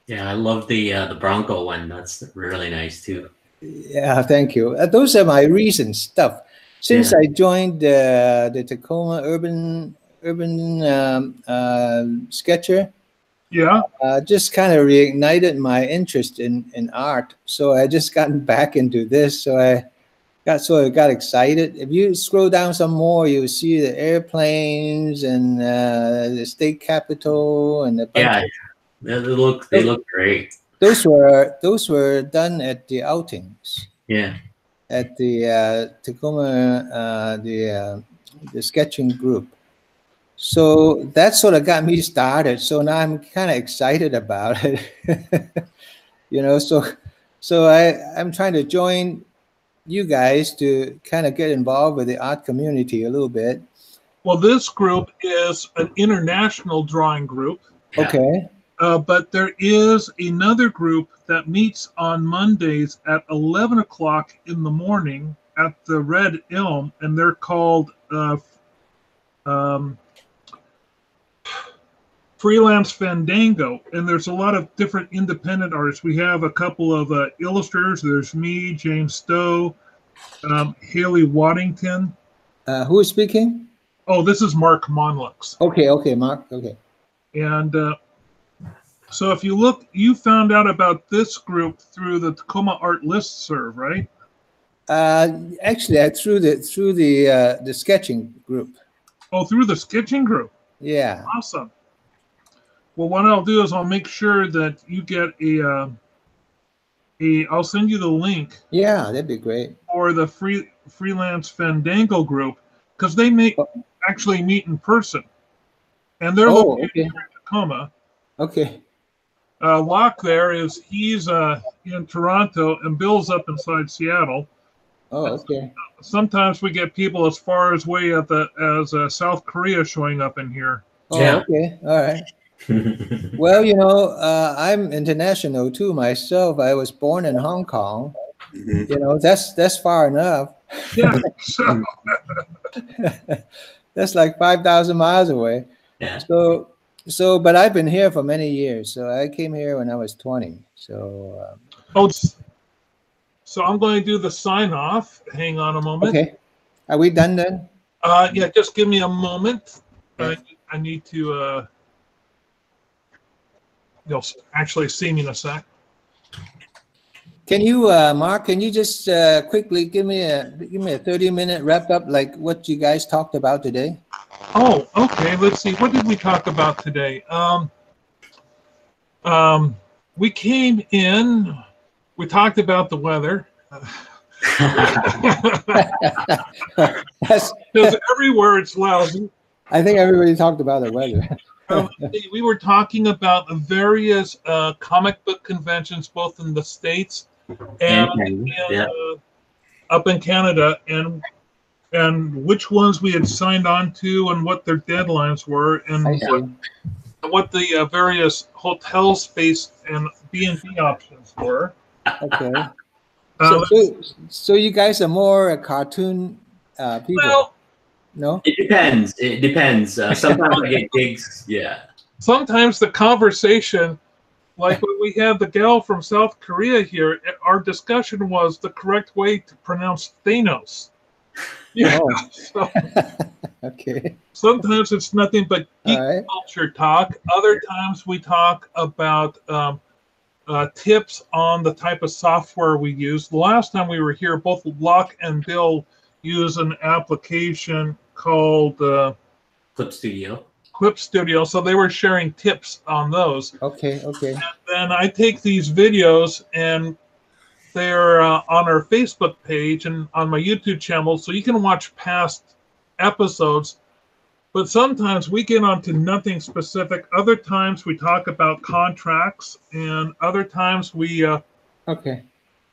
Yeah, I love the Bronco one. That's really nice too. Yeah, thank you. Those are my recent stuff. Since I joined the Tacoma Urban Sketcher, just kind of reignited my interest in art. So I just gotten back into this. So I got excited. If you scroll down some more, you'll see the airplanes and the state capitol and the bunch they look great. Those were done at the outings. Yeah. At the Tacoma, the sketching group. So that sort of got me started. So now I'm kind of excited about it. So I'm trying to join you guys to kind of get involved with the art community a little bit. Well, this group is an international drawing group. Yeah. Okay. But there is another group that meets on Mondays at 11 o'clock in the morning at the Red Elm, and they're called Freelance Fandango. And there's a lot of different independent artists. We have a couple of illustrators. There's me, James Stowe, Haley Waddington. Who is speaking? Oh, this is Mark Monlux. Okay, Mark. Okay. And so if you look, you found out about this group through the Tacoma Art Listserv, right? Actually, through the sketching group. Oh, through the sketching group. Yeah. Awesome. Well, what I'll do is I'll make sure that you get I'll send you the link. Yeah, that'd be great. For the Freelance Fandango group, because they actually meet in person, and they're located here in Tacoma. Okay. Locke he's in Toronto, and Bill's up inside Seattle. Oh, okay. Sometimes we get people as far as as South Korea showing up in here. Oh, yeah. Okay. All right. Well, I'm international too myself. I was born in Hong Kong. Mm-hmm. That's far enough. Yeah. That's like 5,000 miles away. Yeah. So, but I've been here for many years. So I came here when I was 20. So. So I'm going to do the sign off. Hang on a moment. Okay. Are we done then? Yeah. Just give me a moment. I need to. You'll actually see me in a sec. Can you, Mark? Can you just quickly give me a 30-minute wrap up, like what you guys talked about today? Oh, okay. Let's see. What did we talk about today? We came in. We talked about the weather. Because everywhere it's lousy. I think everybody talked about the weather. We were talking about the various comic book conventions, both in the States and up in Canada, and which ones we had signed on to and what their deadlines were, and what the various hotel space and B&B options were. Okay. So you guys are more cartoon people? Well, no? It depends. Sometimes I get gigs. Yeah. Sometimes the conversation, like when we had the gal from South Korea here, our discussion was the correct way to pronounce Thanos. Yeah. Oh. So, okay. Sometimes it's nothing but geek culture talk. Other times we talk about tips on the type of software we use. The last time we were here, both Locke and Bill use an application called Clip Studio. Clip Studio, so they were sharing tips on those. Okay, okay. And then I take these videos and they're on our Facebook page and on my YouTube channel, so you can watch past episodes. But sometimes we get onto nothing specific. Other times we talk about contracts, and other times we Okay.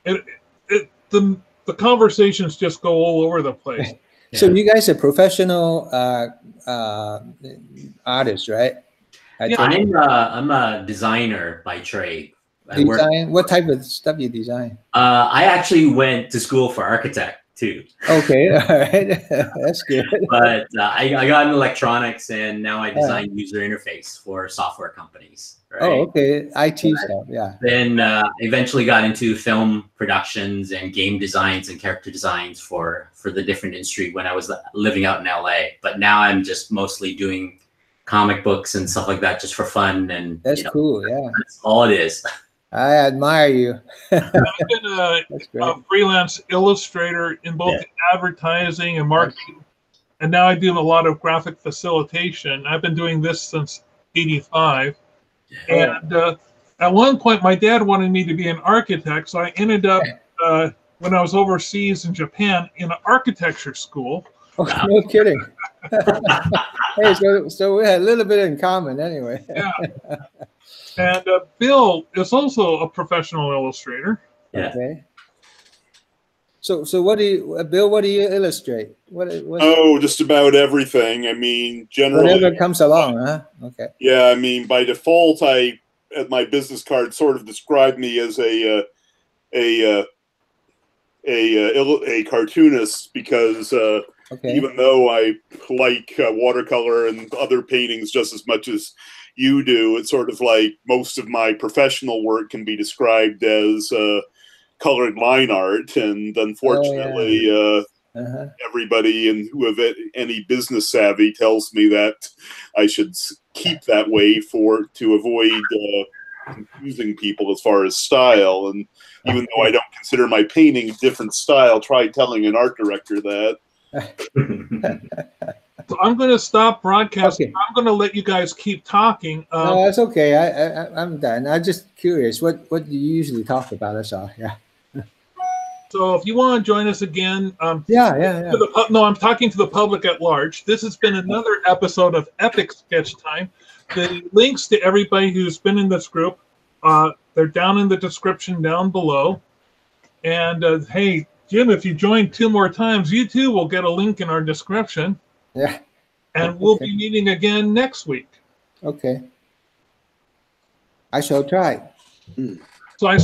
The conversations just go all over the place. So you guys are professional artists, right? I'm a designer by trade. Design? What type of stuff you design? I actually went to school for architect too. Okay, all right, that's good. But I got in electronics, and now I design user interface for software companies. Right? Oh, okay, IT stuff, yeah. Then eventually got into film productions and game designs and character designs for the different industry when I was living out in LA. But now I'm just mostly doing comic books and stuff like that just for fun. And that's cool, yeah. That's all it is. I admire you. I've been a freelance illustrator in both advertising and marketing, and now I do a lot of graphic facilitation. I've been doing this since '85, and at one point my dad wanted me to be an architect, so I ended up when I was overseas in Japan in an architecture school. Oh, no kidding. Hey, so we had a little bit in common anyway. Yeah. And Bill is also a professional illustrator. Yeah. Okay. So what do you, Bill? What do you illustrate? What just about everything. I mean, generally, whatever comes along, huh? Okay. Yeah, I mean, by default, my business card sort of described me as a cartoonist because even though I like watercolor and other paintings just as much as you do, it's sort of like most of my professional work can be described as colored line art, and unfortunately, everybody who have any business savvy tells me that I should keep that way to avoid confusing people as far as style. And even though I don't consider my painting a different style, try telling an art director that. So I'm going to stop broadcasting. Okay. I'm going to let you guys keep talking. No, that's okay. I'm done. I'm just curious. What do you usually talk about? That's all. Yeah. So if you want to join us again, yeah. No, I'm talking to the public at large. This has been another episode of Epic Sketch Time. The links to everybody who's been in this group, they're down in the description down below. And hey, Jim, if you join 2 more times, you too will get a link in our description. Yeah. And we'll be meeting again next week. Okay. I shall try. So I